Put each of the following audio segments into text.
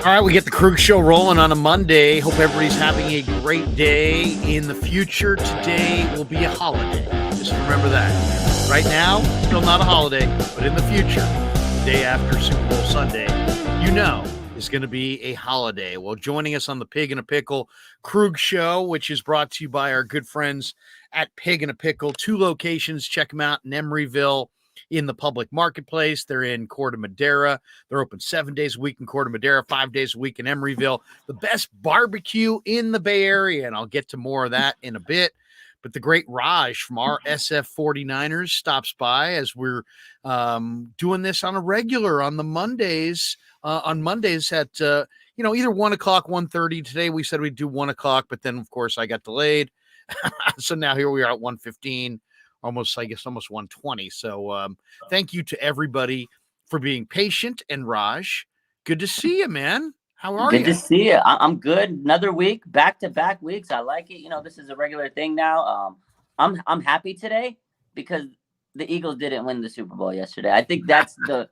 All right, we get the Krug Show rolling on a Monday. Hope everybody's having a great day. In the future, today will be a holiday. Just remember that. Right now, still not a holiday, but in the future, the day after Super Bowl Sunday, is going to be a holiday. Well, joining us on the Pig in a Pickle Krug Show, which is brought to you by our good friends at Pig in a Pickle. 2 locations. Check them out in Emeryville, in the public marketplace. They're in Corte Madera. They're open 7 days a week in Corte Madera, 5 days a week in Emeryville. The best barbecue in the Bay Area, and I'll get to more of that in a bit. But the great Raj from our SF 49ers stops by as we're doing this on a regular on the Mondays. On Mondays at either 1 o'clock, 1:30. Today we said we'd do 1 o'clock, but then of course I got delayed. So now here we are at 1:15. Almost 1:20. So thank you to everybody for being patient. And Raj, good to see you, man. How are you? Good to see you. I'm good. Another week, back-to-back weeks. I like it. This is a regular thing now. I'm happy today because the Eagles didn't win the Super Bowl yesterday. I think that's the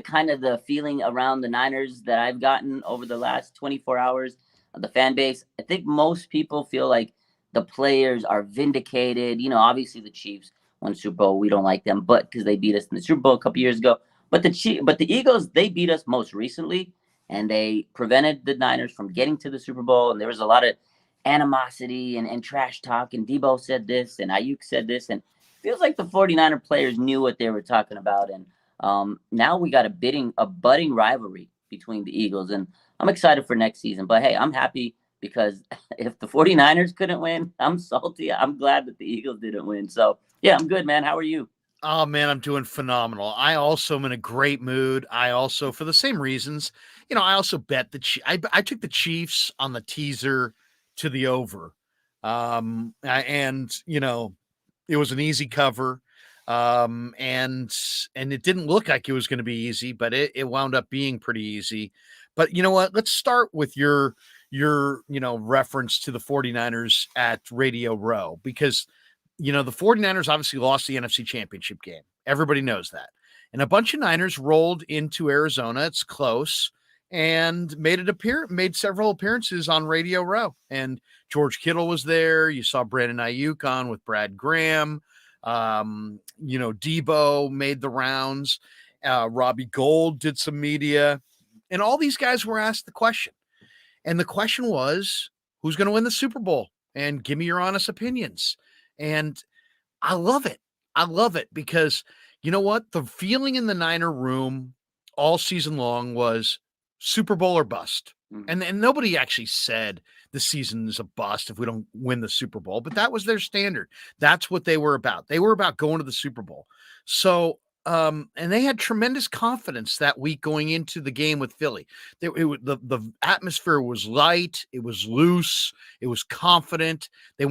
kind of the feeling around the Niners that I've gotten over the last 24 hours of the fan base. I think most people feel like the players are vindicated. Obviously the Chiefs won Super Bowl. We don't like them, but because they beat us in the Super Bowl a couple years ago. But the Eagles, they beat us most recently, and they prevented the Niners from getting to the Super Bowl. And there was a lot of animosity and trash talk. And Debo said this, and Ayuk said this, and it feels like the 49er players knew what they were talking about. And now we got a budding rivalry between the Eagles, and I'm excited for next season. But hey, I'm happy, because if the 49ers couldn't win, I'm salty. I'm glad that the Eagles didn't win. So, yeah, I'm good, man. How are you? Oh, man, I'm doing phenomenal. I also am in a great mood. I also, for the same reasons, I also bet I took the Chiefs on the teaser to the over. And it was an easy cover. And it didn't look like it was going to be easy, but it wound up being pretty easy. But you know what? Let's start with your reference to the 49ers at Radio Row, because, the 49ers obviously lost the NFC Championship game. Everybody knows that. And a bunch of Niners rolled into Arizona. It's close, and made several appearances on Radio Row. And George Kittle was there. You saw Brandon Ayuk on with Brad Graham. Debo made the rounds. Robbie Gould did some media. And all these guys were asked the question. And the question was, who's going to win the Super Bowl? And give me your honest opinions. And I love it. I love it because you know what? The feeling in the Niner room all season long was Super Bowl or bust. Mm-hmm. And nobody actually said the season is a bust if we don't win the Super Bowl, but that was their standard. That's what they were about. They were about going to the Super Bowl. So, and they had tremendous confidence that week going into the game with Philly. The atmosphere was light. It was loose. It was confident. They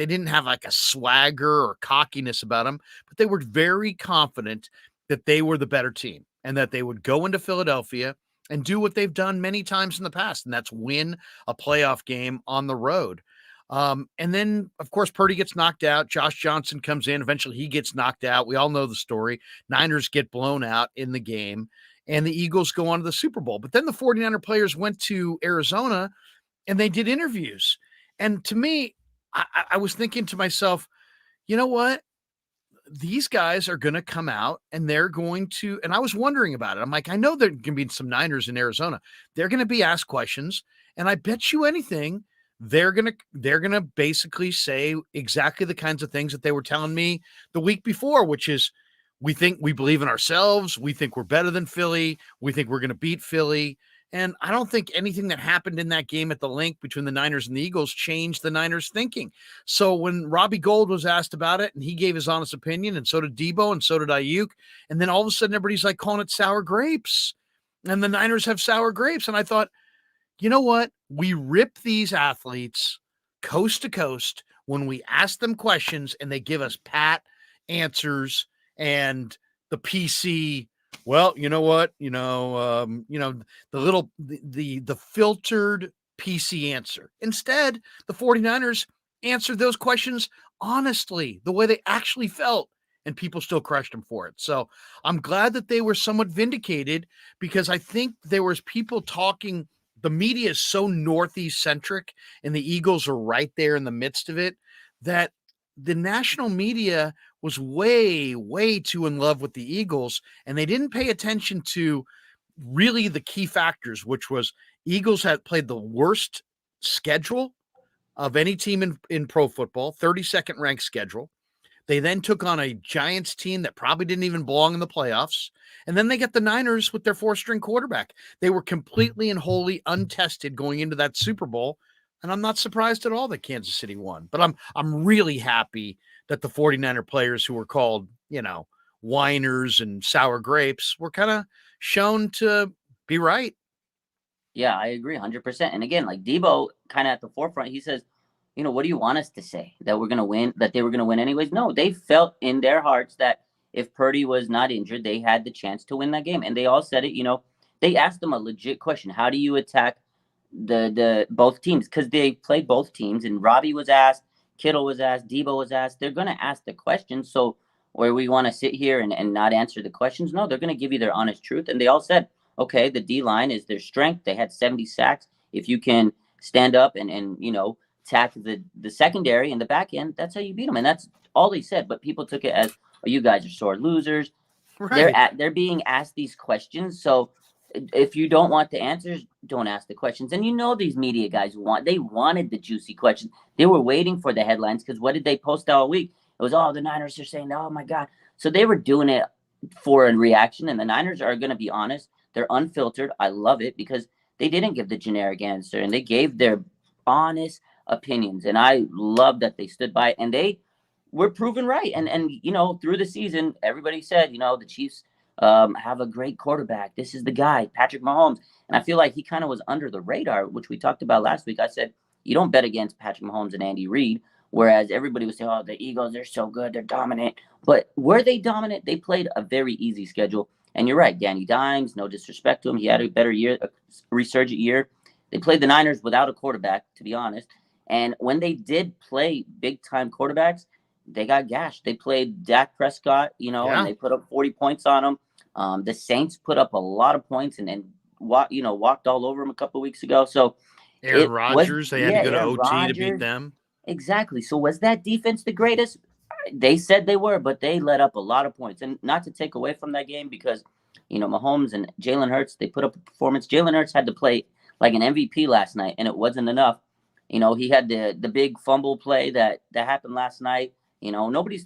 didn't have like a swagger or cockiness about them, but they were very confident that they were the better team and that they would go into Philadelphia and do what they've done many times in the past, and that's win a playoff game on the road. And then, of course, Purdy gets knocked out. Josh Johnson comes in. Eventually, he gets knocked out. We all know the story. Niners get blown out in the game, and the Eagles go on to the Super Bowl. But then the 49er players went to Arizona, and they did interviews. And to me, I was thinking to myself, you know what? These guys are going to come out and they're going to, and I was wondering about it. I'm like, I know there can be some Niners in Arizona. They're going to be asked questions. And I bet you anything, they're going to basically say exactly the kinds of things that they were telling me the week before, which is we believe in ourselves. We think we're better than Philly. We think we're going to beat Philly. And I don't think anything that happened in that game at the link between the Niners and the Eagles changed the Niners' thinking. So when Robbie Gould was asked about it, and he gave his honest opinion, and so did Debo, and so did Ayuk, and then all of a sudden everybody's like calling it sour grapes, and the Niners have sour grapes. And I thought, you know what? We rip these athletes coast to coast when we ask them questions, and they give us pat answers and the PC. Well, you know what? The filtered PC answer. Instead, the 49ers answered those questions honestly, the way they actually felt, and people still crushed them for it. So I'm glad that they were somewhat vindicated, because I think there was people talking the media is so Northeast centric and the Eagles are right there in the midst of it that the national media was way, way too in love with the Eagles, and they didn't pay attention to really the key factors, which was Eagles had played the worst schedule of any team in pro football, 32nd ranked schedule. They then took on a Giants team that probably didn't even belong in the playoffs. And then they got the Niners with their 4-string quarterback. They were completely and wholly untested going into that Super Bowl. And I'm not surprised at all that Kansas City won. But I'm really happy that the 49er players who were called, whiners and sour grapes were kind of shown to be right. Yeah, I agree 100%. And again, like Debo kind of at the forefront, he says, what do you want us to say? That we're going to win, that they were going to win anyways? No, they felt in their hearts that if Purdy was not injured, they had the chance to win that game. And they all said it, they asked them a legit question. How do you attack the both teams? Because they played both teams, and Robbie was asked, Kittle was asked, Debo was asked. They're going to ask the questions. So where we want to sit here and not answer the questions, no, they're going to give you their honest truth. And they all said, okay, the D-line is their strength. They had 70 sacks. If you can stand up and attack the secondary and the back end, that's how you beat them. And that's all they said. But people took it as, oh, you guys are sore losers. Right. They're being asked these questions. So if you don't want the answers, don't ask the questions. And these media guys wanted the juicy questions. They were waiting for the headlines, because what did they post all week? It was, the Niners are saying, oh my God. So they were doing it for a reaction, and the Niners are going to be honest. They're unfiltered. I love it, because they didn't give the generic answer, and they gave their honest opinions. And I love that they stood by it, and they were proven right. And through the season, everybody said, the Chiefs have a great quarterback. This is the guy, Patrick Mahomes. And I feel like he kind of was under the radar, which we talked about last week. I said, you don't bet against Patrick Mahomes and Andy Reid. Whereas everybody was saying, oh, the Eagles, they're so good, they're dominant. But were they dominant? They played a very easy schedule. And you're right, Danny Dimes, no disrespect to him. He had a better year, a resurgent year. They played the Niners without a quarterback, to be honest. And when they did play big-time quarterbacks, they got gashed. They played Dak Prescott, and they put up 40 points on him. The Saints put up a lot of points and walked all over him a couple of weeks ago. So Aaron Rodgers, they had to go to OT to beat them. Exactly. So was that defense the greatest? They said they were, but they let up a lot of points. And not to take away from that game, because, Mahomes and Jalen Hurts, they put up a performance. Jalen Hurts had to play like an MVP last night, and it wasn't enough. He had the big fumble play that happened last night. Everybody's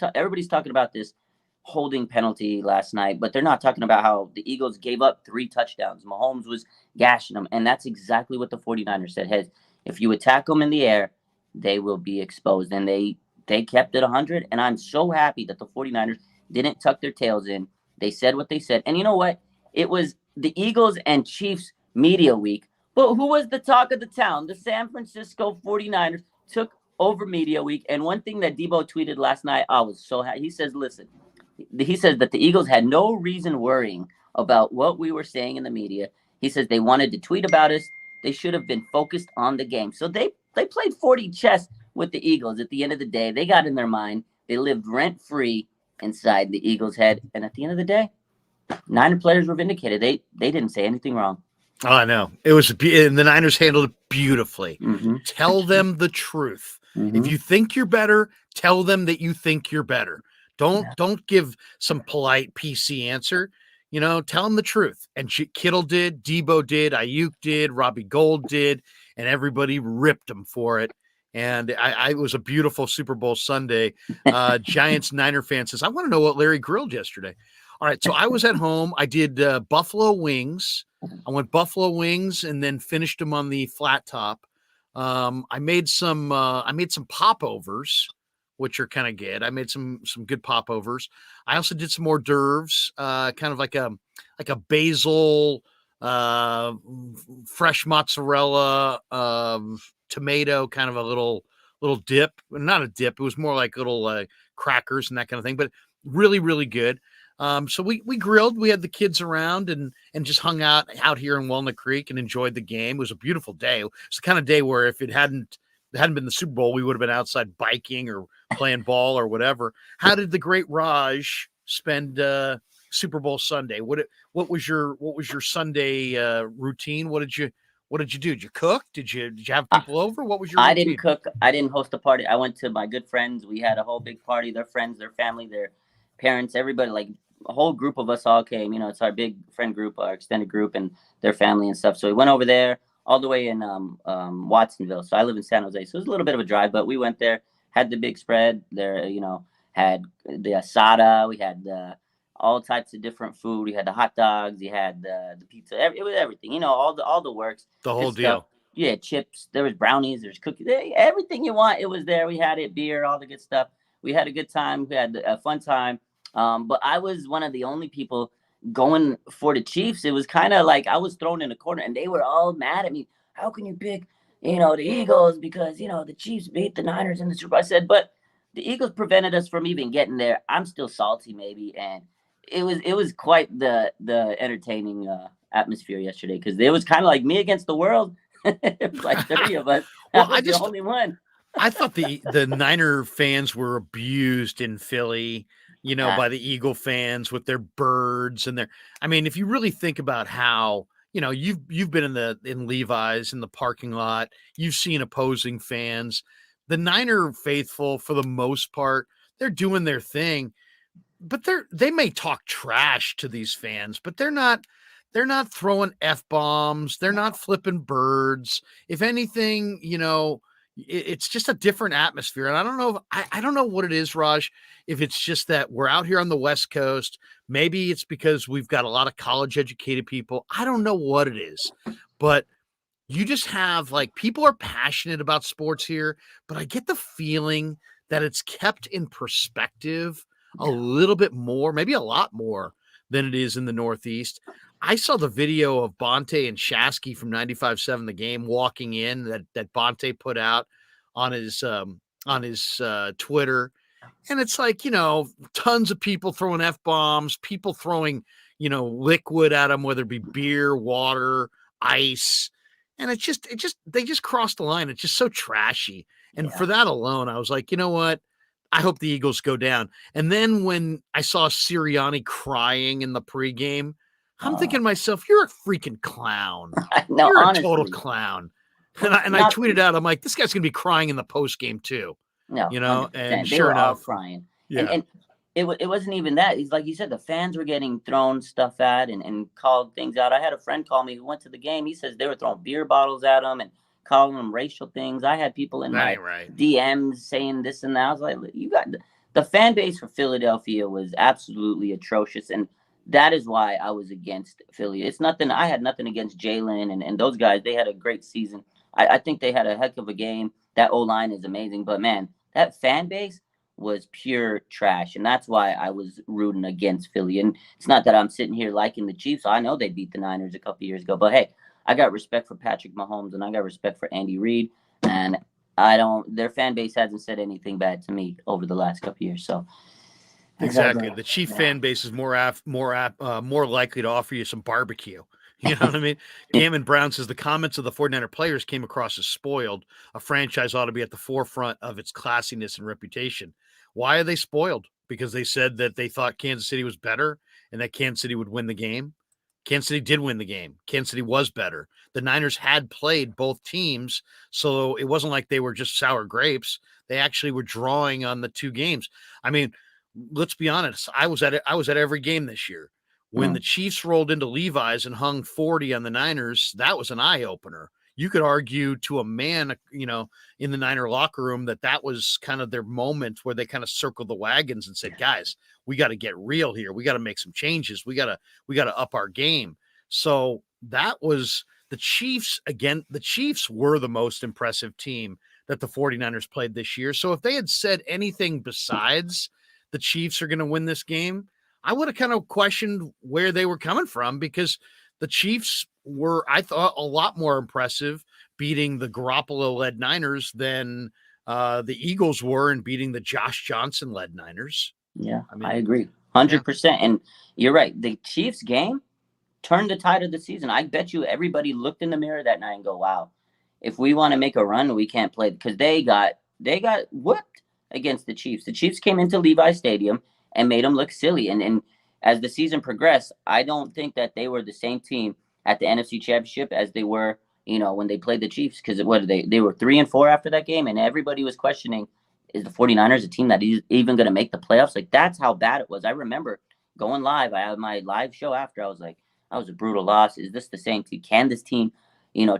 talking about this holding penalty last night, but they're not talking about how the Eagles gave up 3 touchdowns. Mahomes was gashing them, and that's exactly what the 49ers said. Hey, if you attack them in the air, they will be exposed. And they kept it 100, and I'm so happy that the 49ers didn't tuck their tails in. They said what they said. And you know what? It was the Eagles and Chiefs media week, but who was the talk of the town? The San Francisco 49ers took over media week. And one thing that Debo tweeted last night, I was so happy. He says, listen, he says that the Eagles had no reason worrying about what we were saying in the media. He says they wanted to tweet about us. They should have been focused on the game. So they played 40 chess with the Eagles. At the end of the day, they got in their mind. They lived rent-free inside the Eagles' head. And at the end of the day, Niner players were vindicated. They didn't say anything wrong. Oh, I know. It was, and the Niners handled it beautifully. Mm-hmm. Tell them the truth. Mm-hmm. If you think you're better, tell them that you think you're better. Don't give some polite PC answer. Tell them the truth. And Kittle did, Debo did, Ayuk did, Robbie Gold did, and everybody ripped them for it. And it was a beautiful Super Bowl Sunday. Giants Niner fan says, I want to know what Larry grilled yesterday. All right, so I was at home. I did buffalo wings. I went buffalo wings and then finished them on the flat top. I made some popovers, which are kind of good. I made some good popovers. I also did some hors d'oeuvres, kind of like a basil, fresh mozzarella, tomato, kind of a little dip. Not a dip. It was more like little crackers and that kind of thing, but really, really good. So we grilled. We had the kids around and just hung out here in Walnut Creek and enjoyed the game. It was a beautiful day. It's the kind of day where if it hadn't been the Super Bowl, we would have been outside biking or playing ball or whatever. How did the great Raj spend Super Bowl Sunday? What was your Sunday routine? What did What did you do? Did you cook? Did you have people over? What was your I routine? didn't cook. I didn't host a party. I went to my good friends. We had a whole big party. Their friends, their family, their parents, everybody, like a whole group of us all came. It's our big friend group, our extended group, and their family and stuff. So we went over there all the way in Watsonville. So I live in San Jose. So it was a little bit of a drive, but we went there, had the big spread there, had the asada. We had all types of different food. We had the hot dogs. You had the pizza. It was everything, all the works. The whole deal. Yeah, chips. There was brownies. There's cookies. Everything you want, it was there. We had it, beer, all the good stuff. We had a good time. We had a fun time. But I was one of the only people going for the Chiefs. It was kind of like I was thrown in a corner, and they were all mad at me. How can you pick, the Eagles because the Chiefs beat the Niners in the Super Bowl? I said, but the Eagles prevented us from even getting there. I'm still salty, maybe, and it was quite the entertaining atmosphere yesterday because it was kind of like me against the world. It was like 30 of us. Well, I was the only one. I thought the Niner fans were abused in Philly, by the Eagle fans with their birds and I mean, if you really think about how, you've been in Levi's in the parking lot, you've seen opposing fans. The Niner faithful, for the most part, they're doing their thing, but they may talk trash to these fans, but they're not throwing F-bombs. They're not flipping birds. If anything, it's just a different atmosphere. And I don't know. I don't know what it is, Raj, if it's just that we're out here on the West Coast. Maybe it's because we've got a lot of college educated people. I don't know what it is, but you just have people are passionate about sports here, but I get the feeling that it's kept in perspective a little bit more, maybe a lot more than it is in the Northeast. I saw the video of Bonte and Shasky from 95.7 The Game walking in that Bonte put out on his Twitter. And it's tons of people throwing F-bombs, people throwing, liquid at them, whether it be beer, water, ice. And they just crossed the line. It's just so trashy. And for that alone, I was like, you know what? I hope the Eagles go down. And then when I saw Sirianni crying in the pregame, I'm thinking to myself, you're a freaking clown. No, you're honestly, a total clown. And I tweeted out, I'm like, this guy's going to be crying in the postgame too. No, and they sure were all enough, crying. Yeah. And it wasn't even that. It's like you said, the fans were getting thrown stuff at and called things out. I had a friend call me who went to the game. He says they were throwing beer bottles at him and calling them racial things. I had people in my DMs saying this and that. I was like, you got the fan base for Philadelphia was absolutely atrocious. And that is why I was against Philly. It's nothing. I had nothing against Jalen and those guys. They had a great season. I think they had a heck of a game. That O-line is amazing. But, man, that fan base was pure trash. And that's why I was rooting against Philly. And it's not that I'm sitting here liking the Chiefs. I know they beat the Niners a couple years ago. But, hey, I got respect for Patrick Mahomes and I got respect for Andy Reid. And their fan base hasn't said anything bad to me over the last couple years. So, exactly. The Chief fan base is more likely to offer you some barbecue. You know what I mean? Gammon Brown says the comments of the 49er players came across as spoiled. A franchise ought to be at the forefront of its classiness and reputation. Why are they spoiled? Because they said that they thought Kansas City was better and that Kansas City would win the game. Kansas City did win the game. Kansas City was better. The Niners had played both teams, so it wasn't like they were just sour grapes. They actually were drawing on the two games. I mean, let's be honest. I was at every game this year. When the Chiefs rolled into Levi's and hung 40 on the Niners, that was an eye-opener. You could argue to a man, in the Niner locker room that was kind of their moment where they kind of circled the wagons and said, guys, we got to get real here. We got to make some changes. We got to up our game. So that was the Chiefs. Again, the Chiefs were the most impressive team that the 49ers played this year. So if they had said anything besides the Chiefs are going to win this game, I would have kind of questioned where they were coming from because the Chiefs were, I thought, a lot more impressive beating the Garoppolo-led Niners than the Eagles were in beating the Josh Johnson-led Niners. Yeah, I agree. 100%. Yeah. And you're right. The Chiefs game turned the tide of the season. I bet you everybody looked in the mirror that night and go, wow, if we want to make a run, we can't play because they got whooped against the Chiefs. The Chiefs came into Levi Stadium and made them look silly. And as the season progressed, I don't think that they were the same team at the NFC Championship as they were when they played the Chiefs, because what they were 3-4 after that game, and everybody was questioning, is the 49ers a team that is even going to make the playoffs? Like, that's how bad it was. I remember going live. I had my live show after. I was like, that was a brutal loss. Is this the same team? Can this team,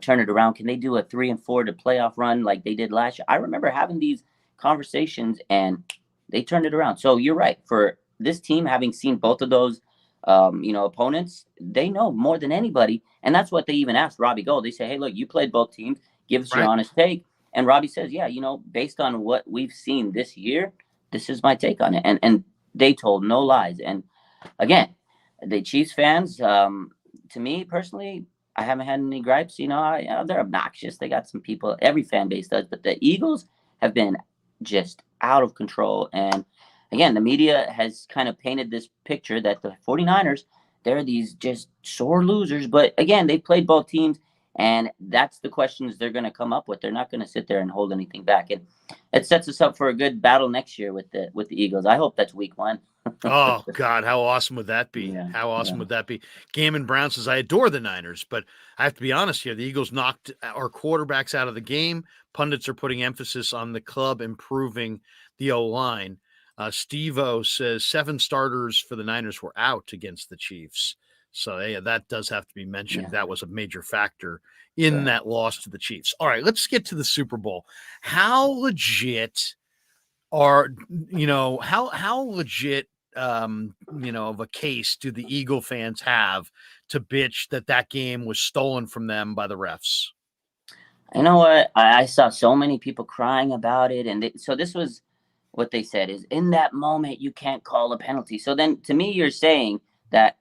turn it around? Can they do a 3-4 to playoff run like they did last year? I remember having these conversations, and they turned it around. So you're right. For this team, having seen both of those, opponents, they know more than anybody. And that's what they even asked Robbie Gold. They say, hey, look, you played both teams. Give us your Right. honest take. And Robbie says, yeah, based on what we've seen this year, this is my take on it. And they told no lies. And again, the Chiefs fans, to me personally, I haven't had any gripes. They're obnoxious. They got some people, every fan base does, but the Eagles have been just out of control. And again, the media has kind of painted this picture that the 49ers, they're these just sore losers. But again, they played both teams, and that's the questions they're going to come up with. They're not going to sit there and hold anything back. And it sets us up for a good battle next year with the Eagles. I hope that's week 1. Oh God, how awesome would that be? Yeah, How awesome yeah. would that be? Gammon Brown says, I adore the Niners, but I have to be honest here. The Eagles knocked our quarterbacks out of the game. Pundits are putting emphasis on the club improving the O-line. Steve-O says 7 starters for the Niners were out against the Chiefs. So yeah, that does have to be mentioned. Yeah. That was a major factor in Sure. that loss to the Chiefs. All right, let's get to the Super Bowl. How legit how legit of a case do the Eagle fans have to bitch that game was stolen from them by the refs? You know what? I saw so many people crying about it, and so this was what they said is, in that moment you can't call a penalty. So then, to me, you're saying that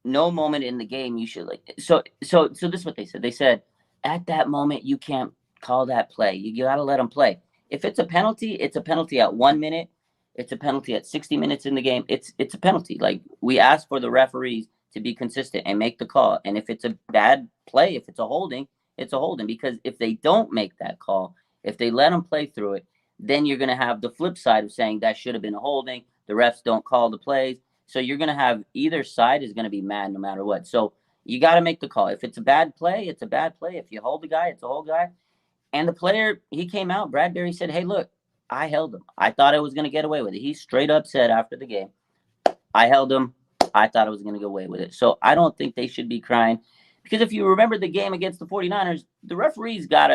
no moment in the game you should so this is what they said. They said at that moment you can't call that play. You got to let them play. If it's a penalty, it's a penalty at 1 minute. It's a penalty at 60 minutes in the game. It's a penalty. Like, we asked for the referees to be consistent and make the call. And if it's a bad play, if it's a holding, it's a holding. Because if they don't make that call, if they let them play through it, then you're going to have the flip side of saying that should have been a holding. The refs don't call the plays. So you're going to have either side is going to be mad no matter what. So you got to make the call. If it's a bad play, it's a bad play. If you hold the guy, it's a hold guy. And the player, he came out, Bradbury said, hey, look, I held him. I thought I was going to get away with it. He straight up said after the game, I held him. I thought I was going to get away with it. So I don't think they should be crying. Because if you remember the game against the 49ers, the referees got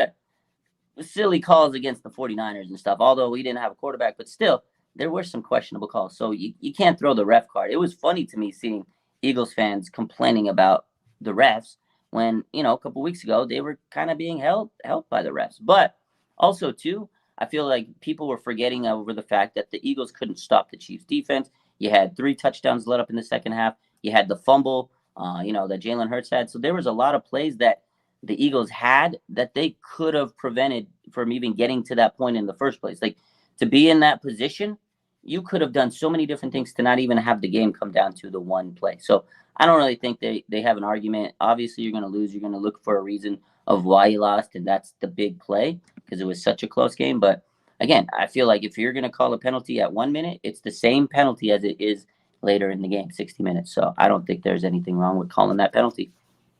silly calls against the 49ers and stuff, although we didn't have a quarterback. But still, there were some questionable calls. So you can't throw the ref card. It was funny to me seeing Eagles fans complaining about the refs when, a couple weeks ago, they were kind of being held by the refs. But also, too, I feel like people were forgetting over the fact that the Eagles couldn't stop the Chiefs' defense. You had 3 touchdowns let up in the second half. You had the fumble, that Jalen Hurts had. So there was a lot of plays that the Eagles had that they could have prevented from even getting to that point in the first place. Like, to be in that position, you could have done so many different things to not even have the game come down to the one play. So I don't really think they have an argument. Obviously, you're going to lose. You're going to look for a reason of why you lost, and that's the big play because it was such a close game. But again, I feel like if you're going to call a penalty at 1 minute, it's the same penalty as it is later in the game, 60 minutes. So I don't think there's anything wrong with calling that penalty.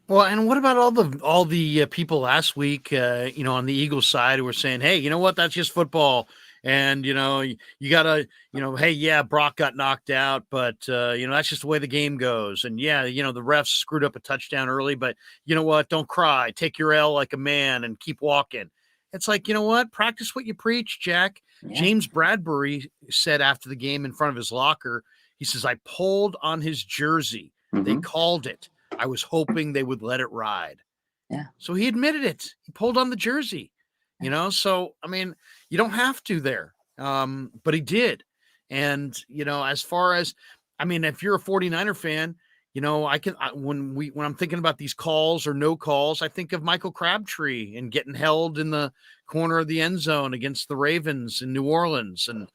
Well, and what about all the people last week, on the Eagles side who were saying, hey, you know what, that's just football. And, you got to, hey, yeah, Brock got knocked out, but, that's just the way the game goes. And, yeah, the refs screwed up a touchdown early, but you know what? Don't cry. Take your L like a man and keep walking. It's like, you know what? Practice what you preach, Jack. Yeah. James Bradbury said after the game in front of his locker, he says, I pulled on his jersey. They Mm-hmm. called it. I was hoping they would let it ride. Yeah. So he admitted it. He pulled on the jersey, So, I mean, you don't have to there. But he did. And, as far as, if you're a 49er fan, when I'm thinking about these calls or no calls, I think of Michael Crabtree and getting held in the corner of the end zone against the Ravens in New Orleans. And,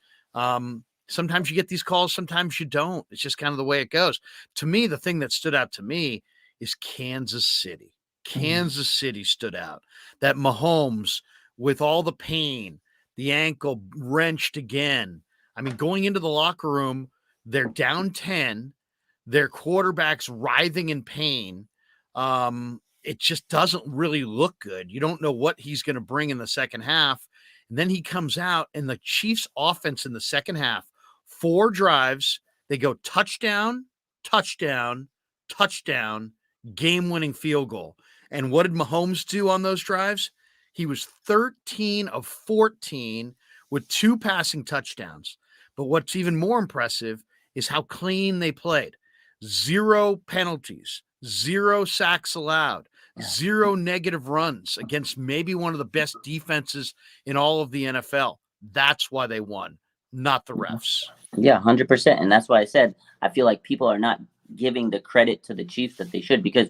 sometimes you get these calls, sometimes you don't. It's just kind of the way it goes. To me, the thing that stood out to me is Kansas City. Kansas City stood out. That Mahomes, with all the pain, the ankle wrenched again. Going into the locker room, they're down 10. Their quarterback's writhing in pain. it just doesn't really look good. You don't know what he's going to bring in the second half. And then he comes out, and the Chiefs offense in the second half, 4 drives, they go touchdown, touchdown, touchdown, game-winning field goal. And what did Mahomes do on those drives? He was 13 of 14 with 2 passing touchdowns. But what's even more impressive is how clean they played. 0 penalties, 0 sacks allowed, 0 negative runs against maybe one of the best defenses in all of the NFL. That's why they won, not the refs. Yeah, 100%. And that's why I said I feel like people are not giving the credit to the Chiefs that they should, because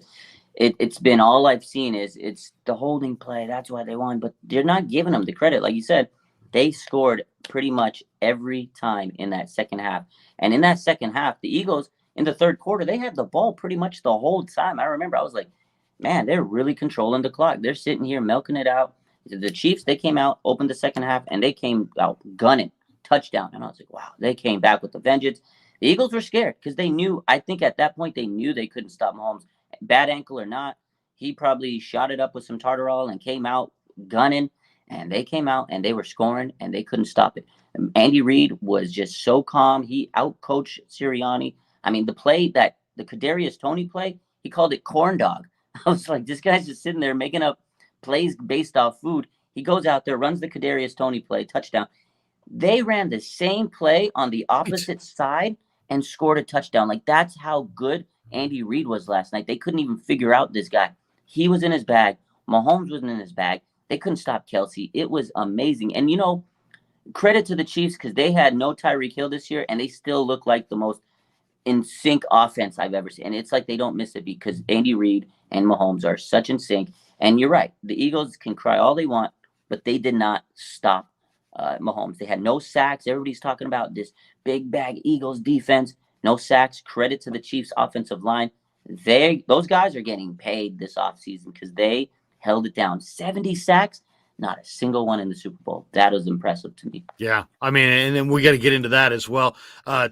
it's been all I've seen is it's the holding play. That's why they won. But they're not giving them the credit. Like you said, they scored pretty much every time in that second half. And in that second half, the Eagles in the third quarter, they had the ball pretty much the whole time. I remember I was like, man, they're really controlling the clock. They're sitting here milking it out. The Chiefs, they came out, opened the second half, and they came out gunning, touchdown. And I was like, wow, they came back with a vengeance. The Eagles were scared because they knew, I think at that point, they knew they couldn't stop Mahomes. Bad ankle or not, he probably shot it up with some tartarol and came out gunning. And they came out and they were scoring and they couldn't stop it. Andy Reid was just so calm. He outcoached Sirianni. I mean, the play that the Kadarius Toney play, he called it corn dog. I was like, this guy's just sitting there making up plays based off food. He goes out there, runs the Kadarius Toney play, touchdown. They ran the same play on the opposite side and scored a touchdown. Like, that's how good Andy Reid was last night. They couldn't even figure out this guy. He was in his bag. Mahomes wasn't in his bag. They couldn't stop Kelsey. It was amazing. And, credit to the Chiefs because they had no Tyreek Hill this year, and they still look like the most in sync offense I've ever seen. And it's like they don't miss it because Andy Reid and Mahomes are such in sync. And you're right. The Eagles can cry all they want, but they did not stop Mahomes. They had no sacks. Everybody's talking about this big bag Eagles defense. No sacks. Credit to the Chiefs offensive line. Those guys are getting paid this offseason because they held it down. 70 sacks, not a single one in the Super Bowl. That was impressive to me. Yeah, I mean, and then we got to get into that as well.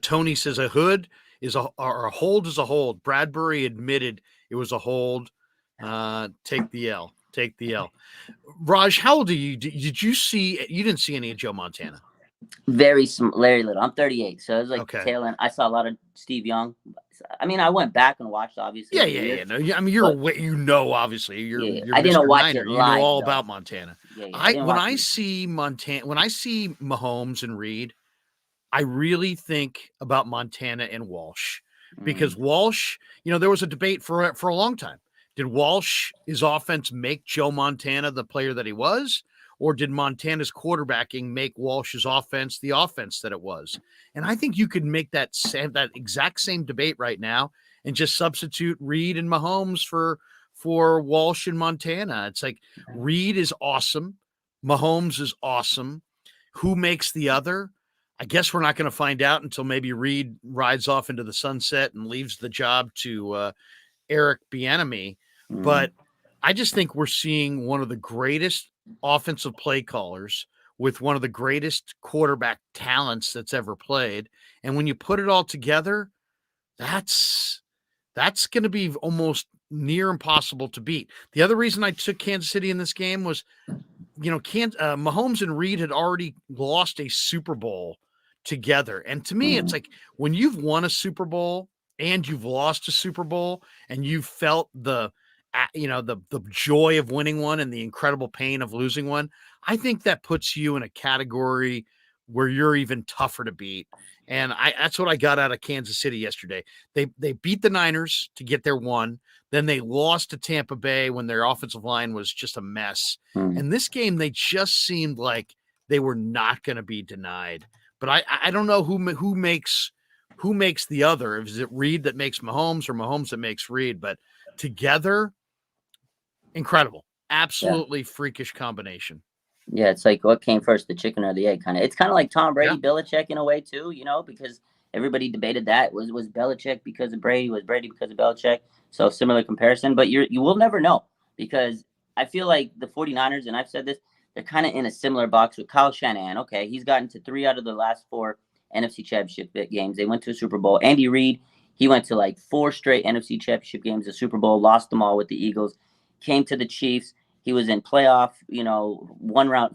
Tony says a hold is a hold. Bradbury admitted it was a hold. Take the L. Take the L. Raj, how old are you? Did you see? You didn't see any of Joe Montana? Very little. I'm 38, so it was like Okay. tail end. I saw a lot of Steve Young. I mean, I went back and watched, obviously. Yeah. No, I mean, obviously, you're I didn't Mr. watch Niner. it You live, know all though. about Montana. When I see Mahomes and Reid, I really think about Montana and Walsh because Walsh, there was a debate for a long time. Did his offense make Joe Montana the player that he was? Or did Montana's quarterbacking make Walsh's offense the offense that it was? And I think you could make that exact same debate right now and just substitute Reid and Mahomes for Walsh and Montana. It's like Reid is awesome. Mahomes is awesome. Who makes the other? I guess we're not going to find out until maybe Reid rides off into the sunset and leaves the job to Eric Bieniemy. But I just think we're seeing one of the greatest offensive play callers with one of the greatest quarterback talents that's ever played. And when you put it all together, that's going to be almost near impossible to beat. The other reason I took Kansas City in this game was, Mahomes and Reid had already lost a Super Bowl together. And to me, it's like when you've won a Super Bowl and you've lost a Super Bowl and you've felt the joy of winning one and the incredible pain of losing one, I think that puts you in a category where you're even tougher to beat. And that's what I got out of Kansas City yesterday. They beat the Niners to get their one. Then they lost to Tampa Bay when their offensive line was just a mess. And this game, they just seemed like they were not going to be denied. But I don't know who makes the other. Is it Reid that makes Mahomes or Mahomes that makes Reid? But together, incredible. Absolutely freakish combination. Yeah, it's like what came first, the chicken or the egg kind of. It's kind of like Tom Brady, Belichick in a way too, because everybody debated that. Was Belichick because of Brady? Was Brady because of Belichick? So similar comparison, but you will never know because I feel like the 49ers, and I've said this, they're kind of in a similar box with Kyle Shanahan. Okay, he's gotten to 3 out of the last 4 NFC Championship games. They went to a Super Bowl. Andy Reid, he went to like 4 straight NFC Championship games, a Super Bowl, lost them all with the Eagles. came to the Chiefs. He was in playoff,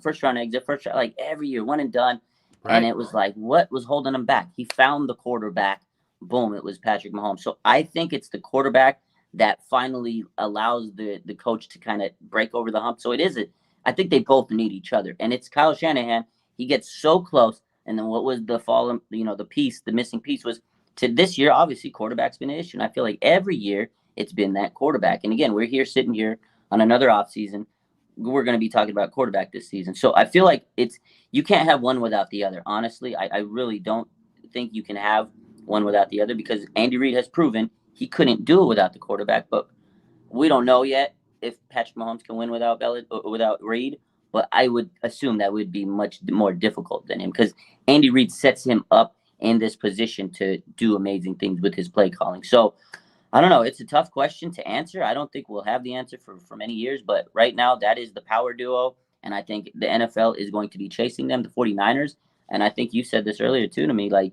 first round exit, like every year, one and done. Right. And it was like, what was holding him back? He found the quarterback. Boom, it was Patrick Mahomes. So I think it's the quarterback that finally allows the coach to kind of break over the hump. So I think they both need each other. And it's Kyle Shanahan. He gets so close. And then what was the missing piece was to this year, obviously, quarterback's been an issue. And I feel like every year it's been that quarterback. And again, we're sitting here on another offseason. We're going to be talking about quarterback this season. So I feel like you can't have one without the other. Honestly, I really don't think you can have one without the other because Andy Reid has proven he couldn't do it without the quarterback. But we don't know yet if Patrick Mahomes can win without Reid. But I would assume that would be much more difficult than him because Andy Reid sets him up in this position to do amazing things with his play calling. So I don't know. It's a tough question to answer. I don't think we'll have the answer for many years, but right now that is the power duo. And I think the NFL is going to be chasing them, the 49ers. And I think you said this earlier too to me, like,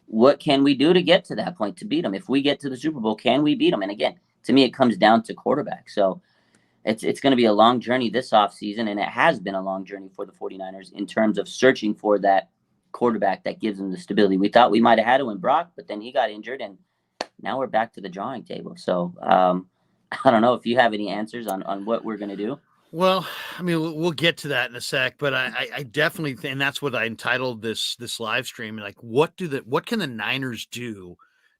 what can we do to get to that point to beat them? If we get to the Super Bowl, can we beat them? And again, to me, it comes down to quarterback. So it's going to be a long journey this offseason, and it has been a long journey for the 49ers in terms of searching for that quarterback that gives them the stability. We thought we might have had it with Brock, but then he got injured, and now we're back to the drawing table. So I don't know if you have any answers on what we're going to do. Well, I mean, we'll get to that in a sec, but I definitely think, and that's what I entitled this live stream. Like, what can the Niners do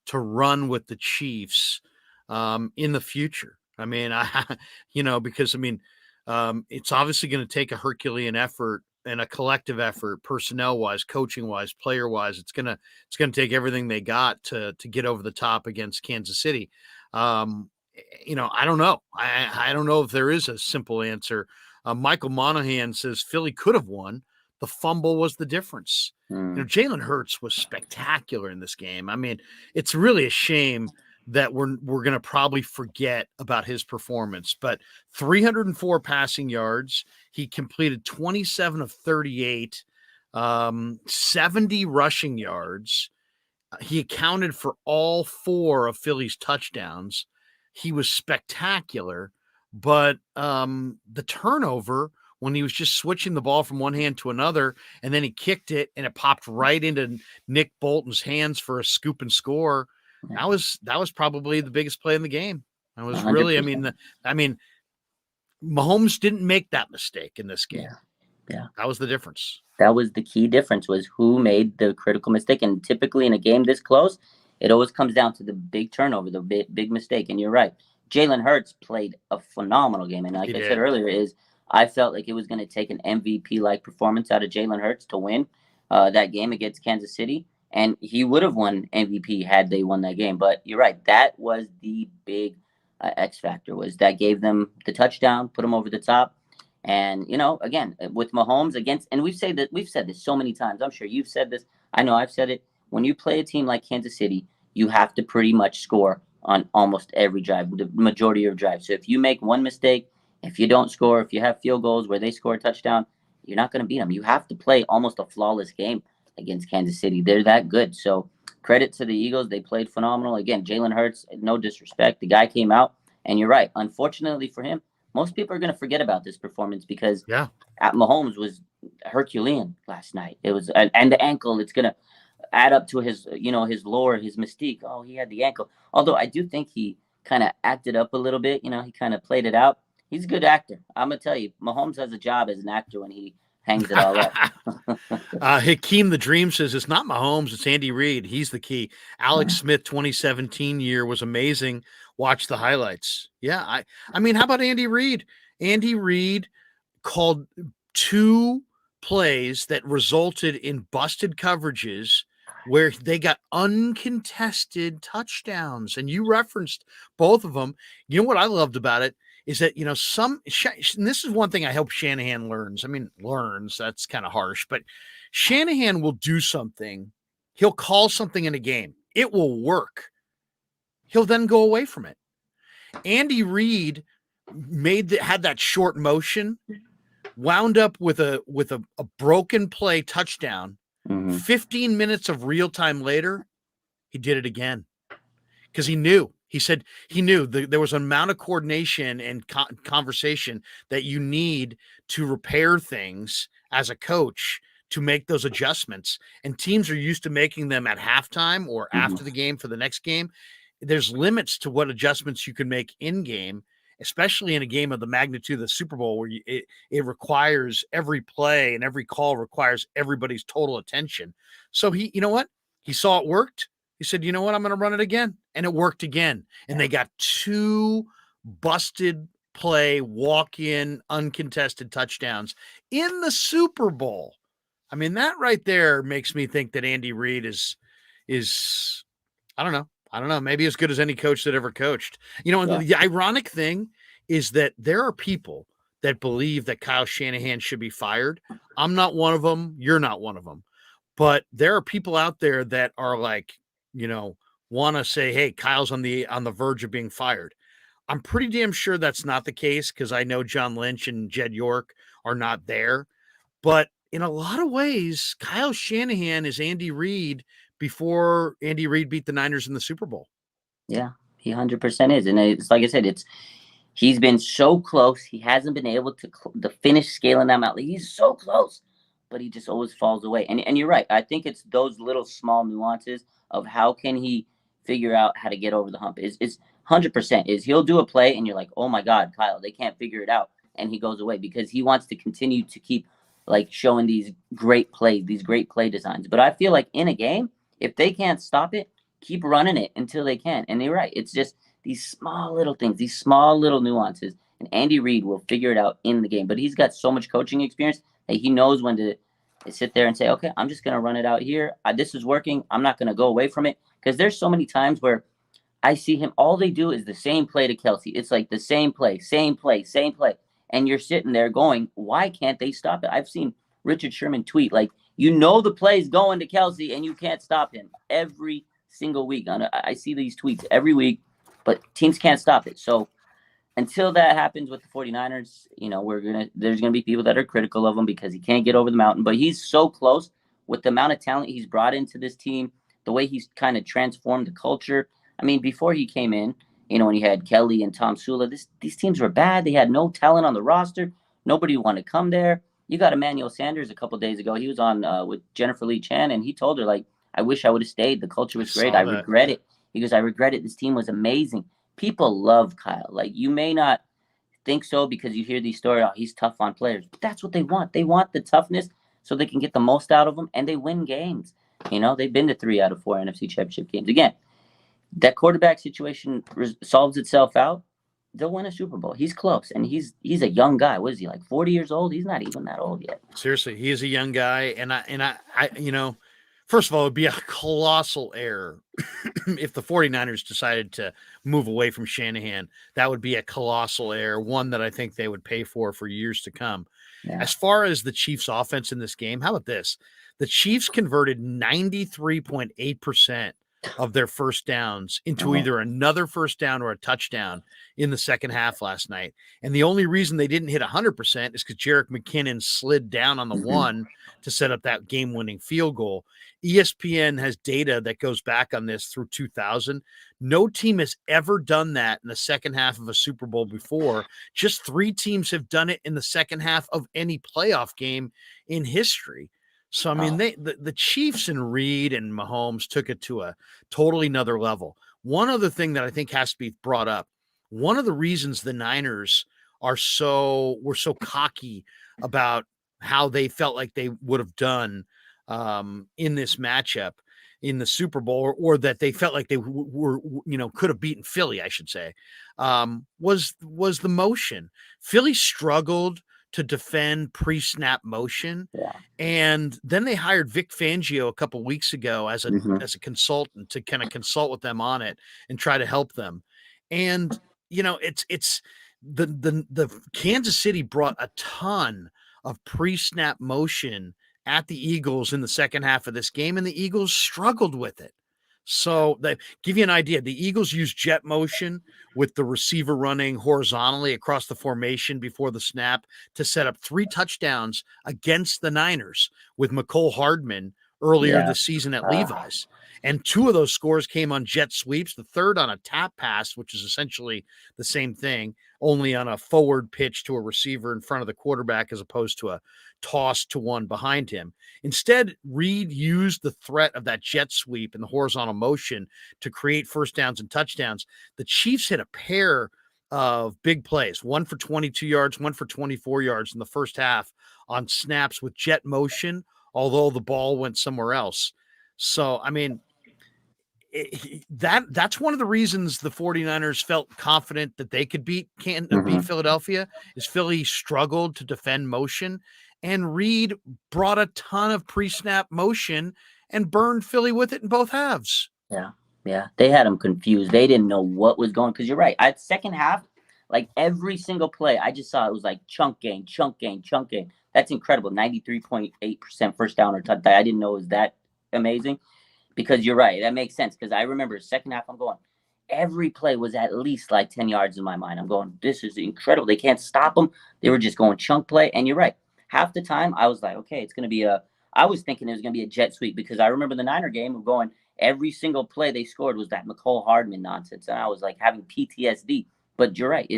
to run with the Chiefs in the future? I mean, because it's obviously going to take a Herculean effort and a collective effort, personnel wise, coaching wise, player wise. It's gonna take everything they got to get over the top against Kansas City. I don't know. I don't know if there is a simple answer. Michael Monahan says Philly could have won. The fumble was the difference. Jalen Hurts was spectacular in this game. I mean, it's really a shame that we're going to probably forget about his performance, but 304 passing yards. He completed 27 of 38, 70 rushing yards. He accounted for all 4 of Philly's touchdowns. He was spectacular, but the turnover when he was just switching the ball from one hand to another, and then he kicked it and it popped right into Nick Bolton's hands for a scoop and score. That was probably the biggest play in the game. That was 100%. Really, I mean, Mahomes didn't make that mistake in this game. Yeah. That was the difference. That was the key difference, was who made the critical mistake. And typically in a game this close, it always comes down to the big turnover, the big mistake. And you're right. Jalen Hurts played a phenomenal game. And like I said earlier, I felt like it was going to take an MVP-like performance out of Jalen Hurts to win that game against Kansas City. And he would have won MVP had they won that game. But you're right. That was the big X factor, was that gave them the touchdown, put them over the top. And, again, with Mahomes and we've said this so many times. I'm sure you've said this. I know I've said it. When you play a team like Kansas City, you have to pretty much score on almost every drive, the majority of drives. So if you make one mistake, if you don't score, if you have field goals where they score a touchdown, you're not going to beat them. You have to play almost a flawless game against Kansas City. They're that good. So credit to the Eagles. They played phenomenal. Again, Jalen Hurts, no disrespect. The guy came out, and you're right. Unfortunately for him, most people are going to forget about this performance because Mahomes was Herculean last night. It was, and the ankle, it's going to add up to his, his lore, his mystique. Oh, he had the ankle. Although I do think he kind of acted up a little bit. He kind of played it out. He's a good actor. I'm going to tell you, Mahomes has a job as an actor when he hangs it all up. Hakeem the Dream says it's not Mahomes, it's Andy Reid. He's the key. Alex Smith 2017 year was amazing. Watch the highlights. Yeah, I mean, how about Andy Reid? Andy Reid called 2 plays that resulted in busted coverages where they got uncontested touchdowns, and you referenced both of them. You know what I loved about it is that, and this is one thing I hope Shanahan learns. I mean, that's kind of harsh, but Shanahan will do something. He'll call something in a game. It will work. He'll then go away from it. Andy Reid had that short motion, wound up with a broken play touchdown. 15 minutes of real time later, he did it again because he knew He said he knew there was an amount of coordination and conversation that you need to repair things as a coach to make those adjustments. And teams are used to making them at halftime or after the game for the next game. There's limits to what adjustments you can make in game, especially in a game of the magnitude of the Super Bowl, where it requires every play and every call requires everybody's total attention. So he, you know what? He saw it worked. He said, you know what? I'm going to run it again. And it worked again. And they got 2 busted play, walk-in, uncontested touchdowns in the Super Bowl. I mean, that right there makes me think that Andy Reid is I don't know, maybe as good as any coach that ever coached. You know, and the ironic thing is that there are people that believe that Kyle Shanahan should be fired. I'm not one of them. You're not one of them. But there are people out there that are like, you know, want to say, hey, Kyle's on the verge of being fired. I'm pretty damn sure that's not the case, because I know John Lynch and Jed York are not there. But in a lot of ways, Kyle Shanahan is Andy Reid before Andy Reid beat the Niners in the Super Bowl. Yeah, he 100% is. And it's like I said, he's been so close. He hasn't been able to finish scaling them out. Like, he's so close, but he just always falls away. And you're right. I think it's those little small nuances of how can he figure out how to get over the hump. It's 100% is he'll do a play and you're like, oh my God, Kyle, they can't figure it out. And he goes away because he wants to continue to keep like showing these great plays, these great play designs. But I feel like in a game, if they can't stop it, keep running it until they can. And you're right. It's just these small little things, these small little nuances. And Andy Reid will figure it out in the game. But he's got so much coaching experience that he knows when to sit there and say, okay, I'm just going to run it out here. This is working. I'm not going to go away from it. Because there's so many times where I see him, all they do is the same play to Kelsey. It's like the same play, same play, same play. And you're sitting there going, why can't they stop it? I've seen Richard Sherman tweet, like, you know the play's going to Kelsey and you can't stop him every single week. I see these tweets every week, but teams can't stop it. So until that happens with the 49ers, you know, there's going to be people that are critical of him because he can't get over the mountain. But he's so close with the amount of talent he's brought into this team, the way he's kind of transformed the culture. I mean, before he came in, you know, when you had Kelly and Tom Sula, these teams were bad. They had no talent on the roster. Nobody wanted to come there. You got Emmanuel Sanders a couple of days ago. He was on with Jennifer Lee Chan, and he told her, like, I wish I would have stayed. The culture was great. I regret it. He goes, I regret it. This team was amazing. People love Kyle. Like, you may not think so because you hear these stories, oh, he's tough on players. But that's what they want. They want the toughness so they can get the most out of them, and they win games. You know, they've been to 3 out of 4 NFC Championship games. Again, that quarterback situation solves itself out, they'll win a Super Bowl. He's close, and he's a young guy. What is he, like 40 years old? He's not even that old yet. Seriously, he is a young guy, and I you know, first of all, it would be a colossal error if the 49ers decided to move away from Shanahan. That would be a colossal error, one that I think they would pay for years to come. Yeah. As far as the Chiefs' offense in this game, how about this? The Chiefs converted 93.8% of their first downs into either another first down or a touchdown in the second half last night. And the only reason they didn't hit 100% is because Jerick McKinnon slid down on the one to set up that game-winning field goal. ESPN has data that goes back on this through 2000. No team has ever done that in the second half of a Super Bowl before. Just 3 teams have done it in the second half of any playoff game in history. So, I mean, the Chiefs and Reid and Mahomes took it to a totally another level. One other thing that I think has to be brought up, one of the reasons the Niners were so cocky about how they felt like they would have done in this matchup in the Super Bowl, or that they felt like they were, you know, could have beaten Philly, I should say, was the motion. Philly struggled to defend pre-snap motion. Yeah. And then they hired Vic Fangio a couple weeks ago as a consultant to kind of consult with them on it and try to help them. And, you know, it's the Kansas City brought a ton of pre-snap motion at the Eagles in the second half of this game, and the Eagles struggled with it. So they give you an idea. The Eagles use jet motion with the receiver running horizontally across the formation before the snap to set up 3 touchdowns against the Niners with McCole Hardman earlier this season at Levi's. And 2 of those scores came on jet sweeps, the third on a tap pass, which is essentially the same thing, only on a forward pitch to a receiver in front of the quarterback as opposed to a toss to one behind him. Instead, Reid used the threat of that jet sweep and the horizontal motion to create first downs and touchdowns. The Chiefs hit a pair of big plays, one for 22 yards, one for 24 yards in the first half on snaps with jet motion, although the ball went somewhere else. So, I mean, that's one of the reasons the 49ers felt confident that they could beat Philadelphia is Philly struggled to defend motion, and Reid brought a ton of pre-snap motion and burned Philly with it in both halves. Yeah, they had them confused. They didn't know what was going, because you're right. At second half, like every single play, I just saw it was like chunk gain. That's incredible. 93.8% first down or touchdown. I didn't know it was that amazing. Because you're right. That makes sense. Because I remember second half, I'm going, every play was at least like 10 yards in my mind. I'm going, this is incredible. They can't stop them. They were just going chunk play. And you're right. Half the time, I was like, okay, it's going to be I was thinking it was going to be a jet sweep, because I remember the Niner game of going, every single play they scored was that McCole Hardman nonsense. And I was like having PTSD. But you're right.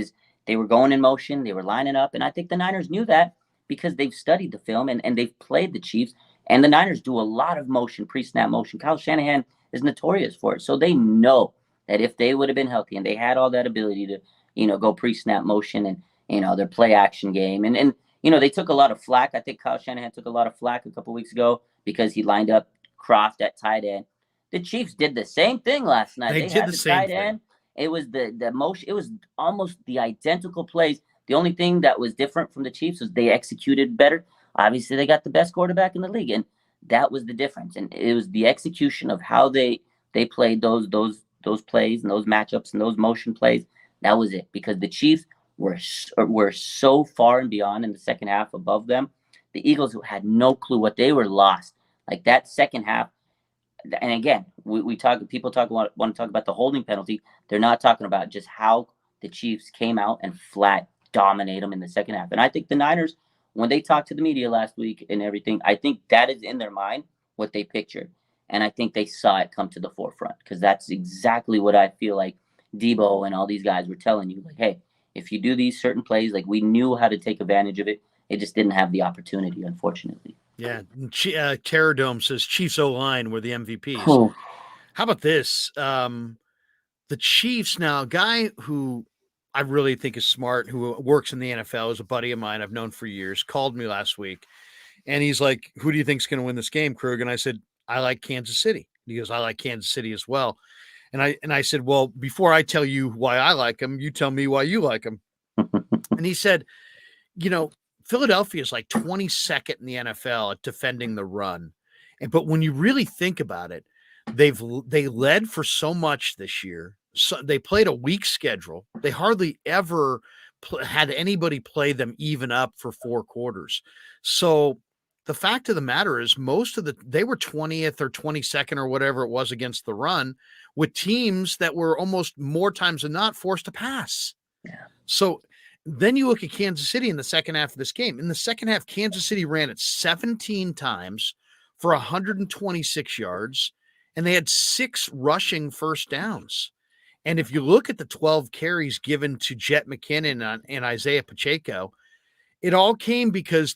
They were going in motion. They were lining up. And I think the Niners knew that, because they've studied the film and they've played the Chiefs. And the Niners do a lot of motion, pre-snap motion. Kyle Shanahan is notorious for it. So they know that if they would have been healthy and they had all that ability to, go pre-snap motion and, their play action game. And they took a lot of flack. I think Kyle Shanahan took a lot of flack a couple weeks ago because he lined up Croft at tight end. The Chiefs did the same thing last night. They did the same tight end. It was the motion. It was almost the identical plays. The only thing that was different from the Chiefs was they executed better. Obviously, they got the best quarterback in the league, and that was the difference. And it was the execution of how they played those plays and those matchups and those motion plays. That was it, because the Chiefs were so far and beyond in the second half above them. The Eagles had no clue what they were lost. Like that second half. And again, people want to talk about the holding penalty. They're not talking about just how the Chiefs came out and flat dominate them in the second half. And I think the Niners, when they talked to the media last week and everything, I think that is in their mind what they pictured. And I think they saw it come to the forefront, because that's exactly what I feel like Debo and all these guys were telling you. Like, hey, if you do these certain plays, like we knew how to take advantage of it. It just didn't have the opportunity, unfortunately. Yeah. Terror Dome says Chiefs O-line were the MVPs. Oh. How about this? The Chiefs now, a guy who I really think is smart, who works in the NFL, is a buddy of mine I've known for years, called me last week. And he's like, who do you think is going to win this game, Krueger? And I said, I like Kansas City. He goes, I like Kansas City as well. And I said, well, before I tell you why I like them, you tell me why you like them. And he said, Philadelphia is like 22nd in the NFL at defending the run. But when you really think about it, they led for so much this year. So they played a weak schedule. They hardly ever had anybody play them even up for 4 quarters. So the fact of the matter is they were 20th or 22nd or whatever it was against the run, with teams that were almost more times than not forced to pass. Yeah. So then you look at Kansas City in the second half of this game. In the second half, Kansas City ran it 17 times for 126 yards, and they had 6 rushing first downs. And if you look at the 12 carries given to Jet McKinnon and Isaiah Pacheco, it all came because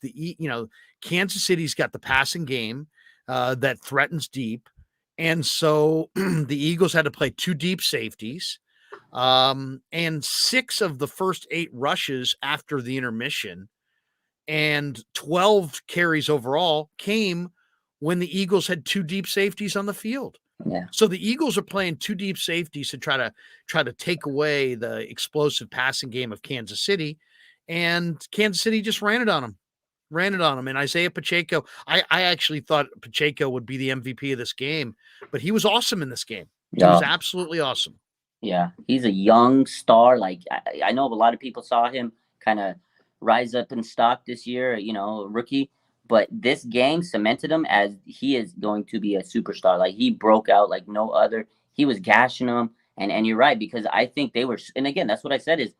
Kansas City's got the passing game that threatens deep. And so the Eagles had to play 2 deep safeties. And 6 of the first 8 rushes after the intermission and 12 carries overall came when the Eagles had 2 deep safeties on the field. Yeah. So the Eagles are playing 2 deep safeties to try to take away the explosive passing game of Kansas City, and Kansas City just ran it on them. And Isaiah Pacheco, I actually thought Pacheco would be the MVP of this game, but he was awesome in this game. He was absolutely awesome. Yeah, he's a young star. Like I know a lot of people saw him kind of rise up in stock this year, rookie. But this game cemented him as he is going to be a superstar. Like he broke out like no other. He was gashing them. And you're right, because I think they were, and again, that's what I said is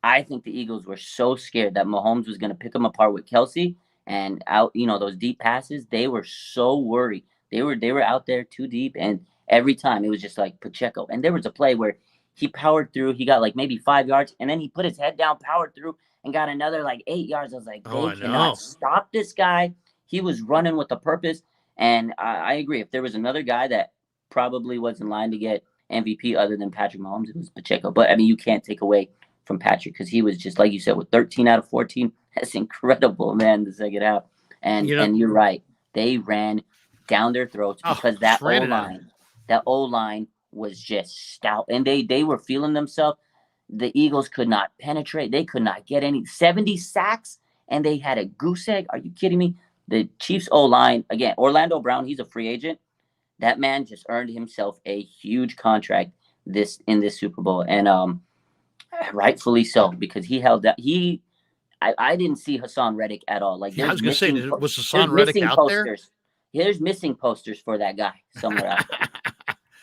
I think the Eagles were so scared that Mahomes was going to pick them apart with Kelsey and out, those deep passes. They were so worried. They were out there too deep, and Every time it was just like Pacheco. And there was a play where he powered through. He got like maybe 5 yards, and then he put his head down, powered through, and got another like 8 yards. I was like, Oh, they I cannot know. stop this guy. He was running with a purpose. And I agree. If there was another guy that probably was in line to get MVP other than Patrick Mahomes, it was Pacheco. But I mean, you can't take away from Patrick because he was just like you said with 13 out of 14. That's incredible, man. The second half, and You know, and you're right. They ran down their throats because shredded at him. that O line was just stout, and they were feeling themselves. The Eagles could not penetrate. They could not get any 70 sacks, and they had a goose egg. Are you kidding me? The Chiefs O line again. Orlando Brown, he's a free agent. That man just earned himself a huge contract in this Super Bowl, and rightfully so because he held that he. I didn't see Hassan Reddick at all. Like Yeah, I was going to say, was there's Hassan Reddick missing out there? posters. There's missing posters for that guy somewhere out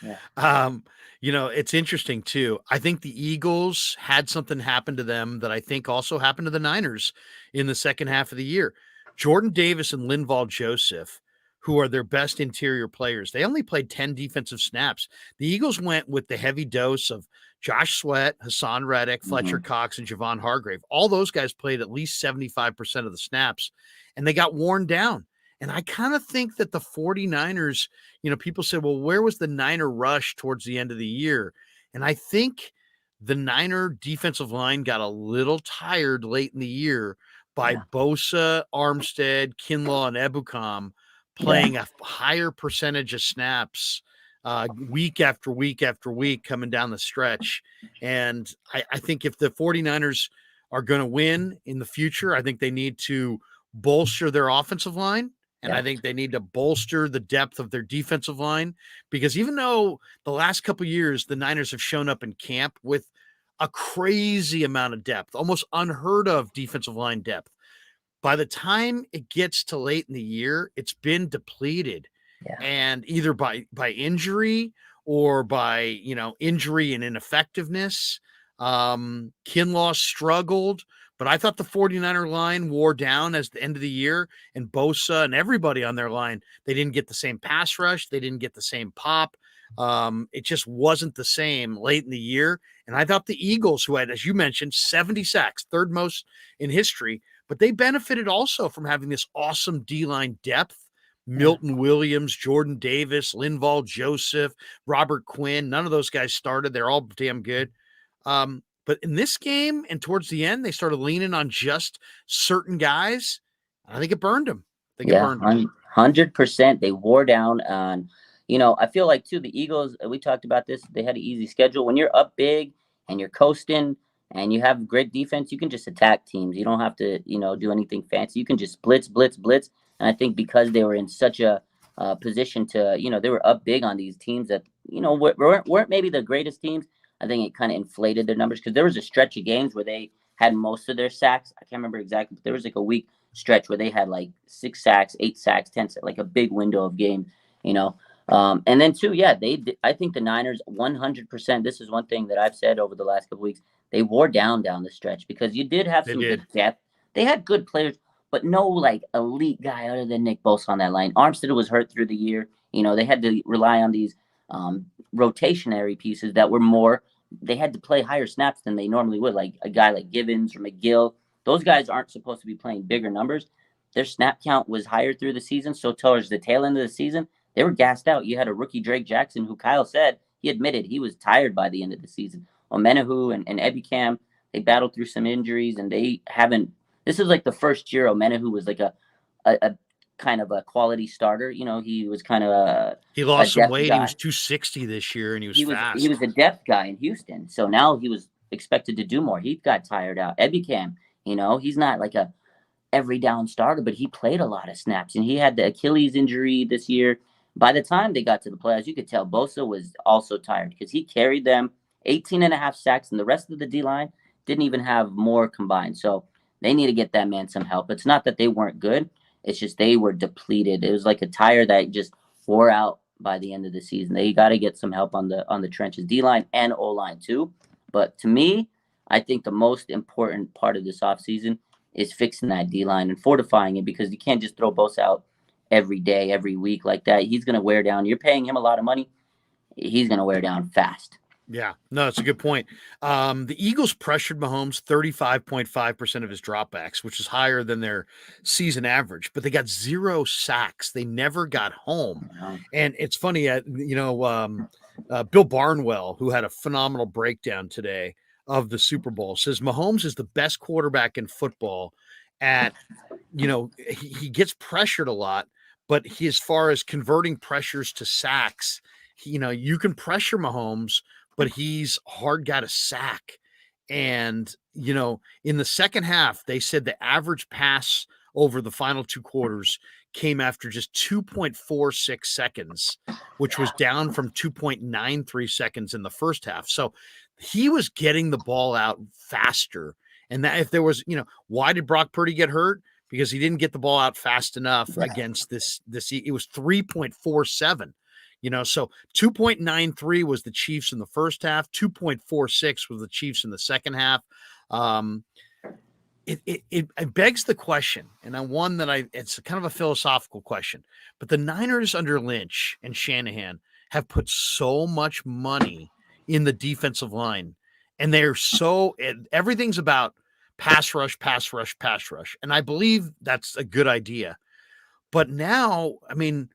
there. Yeah. It's interesting too. I think the Eagles had something happen to them that I think also happened to the Niners in the second half of the year. Jordan Davis and Linval Joseph, who are their best interior players, they only played 10 defensive snaps. The Eagles went with the heavy dose of Josh Sweat, Hassan Reddick, Fletcher Cox, and Javon Hargrave. All those guys played at least 75% of the snaps, and they got worn down. And I kind of think that the 49ers, people say, well, where was the Niner rush towards the end of the year? And I think the Niner defensive line got a little tired late in the year by Bosa, Armstead, Kinlaw, and Ebukam playing a higher percentage of snaps week after week after week coming down the stretch. And I think if the 49ers are going to win in the future, I think they need to bolster their offensive line. And I think they need to bolster the depth of their defensive line because even though the last couple of years, the Niners have shown up in camp with a crazy amount of depth, almost unheard of defensive line depth. By the time it gets to late in the year, it's been depleted and either by injury or by, injury and ineffectiveness. Kinlaw struggled. But I thought the 49er line wore down as the end of the year, and Bosa and everybody on their line, they didn't get the same pass rush. They didn't get the same pop. It just wasn't the same late in the year. And I thought the Eagles, who had, as you mentioned, 70 sacks, third most in history, but they benefited also from having this awesome D-line depth. Milton Williams, Jordan Davis, Linval Joseph, Robert Quinn. None of those guys started. They're all damn good. But in this game and towards the end, they started leaning on just certain guys. I think it burned them. 100%. They wore down on, I feel like too, the Eagles, we talked about this, they had an easy schedule. When you're up big and you're coasting and you have great defense, you can just attack teams. You don't have to, do anything fancy. You can just blitz. And I think because they were in such a position to, they were up big on these teams that, weren't maybe the greatest teams. I think it kind of inflated their numbers because there was a stretch of games where they had most of their sacks. I can't remember exactly, but there was like a week stretch where they had like 6 sacks, 8 sacks, 10 sacks, like a big window of game, And then too, I think the Niners 100%. This is one thing that I've said over the last couple weeks. They wore down the stretch because you did have some good depth. They had good players, but no like elite guy other than Nick Bosa on that line. Armstead was hurt through the year. They had to rely on these rotationary pieces that were more. They had to play higher snaps than they normally would, like a guy like Givens or McGill. Those guys aren't supposed to be playing bigger numbers. Their snap count was higher through the season, so towards the tail end of the season, they were gassed out. You had a rookie Drake Jackson, who Kyle said he admitted he was tired by the end of the season. Omenahu and Ebukam, they battled through some injuries, and they haven't. This is like the first year Omenahu was like a kind of a quality starter. He was kind of he lost some weight. Guy. He was 260 this year, and he was fast. He was a depth guy in Houston, so now he was expected to do more. He got tired out. Ebukam, he's not like a every down starter, but he played a lot of snaps, and he had the Achilles injury this year. By the time they got to the playoffs, you could tell Bosa was also tired because he carried them 18 and a half sacks, and the rest of the D-line didn't even have more combined. So they need to get that man some help. It's not that they weren't good. It's just they were depleted. It was like a tire that just wore out by the end of the season. They got to get some help on the trenches, D-line and O-line too. But to me, I think the most important part of this offseason is fixing that D-line and fortifying it because you can't just throw Bosa out every day, every week like that. He's going to wear down. You're paying him a lot of money. he's going to wear down fast. Yeah, no, it's a good point. The Eagles pressured Mahomes 35.5% of his dropbacks, which is higher than their season average, but they got 0 sacks. They never got home. And it's funny, Bill Barnwell, who had a phenomenal breakdown today of the Super Bowl, says Mahomes is the best quarterback in football at, he gets pressured a lot, but as far as converting pressures to sacks, you can pressure Mahomes, but he's hard got a sack. And, in the second half, they said the average pass over the final 2 quarters came after just 2.46 seconds, which was down from 2.93 seconds in the first half. So he was getting the ball out faster. And that if there was, why did Brock Purdy get hurt? Because he didn't get the ball out fast enough against this, it was 3.47. So 2.93 was the Chiefs in the first half, 2.46 was the Chiefs in the second half. It begs the question, and one that it's kind of a philosophical question, but the Niners under Lynch and Shanahan have put so much money in the defensive line, and everything's about pass rush, pass rush, pass rush. And I believe that's a good idea. But now, I mean,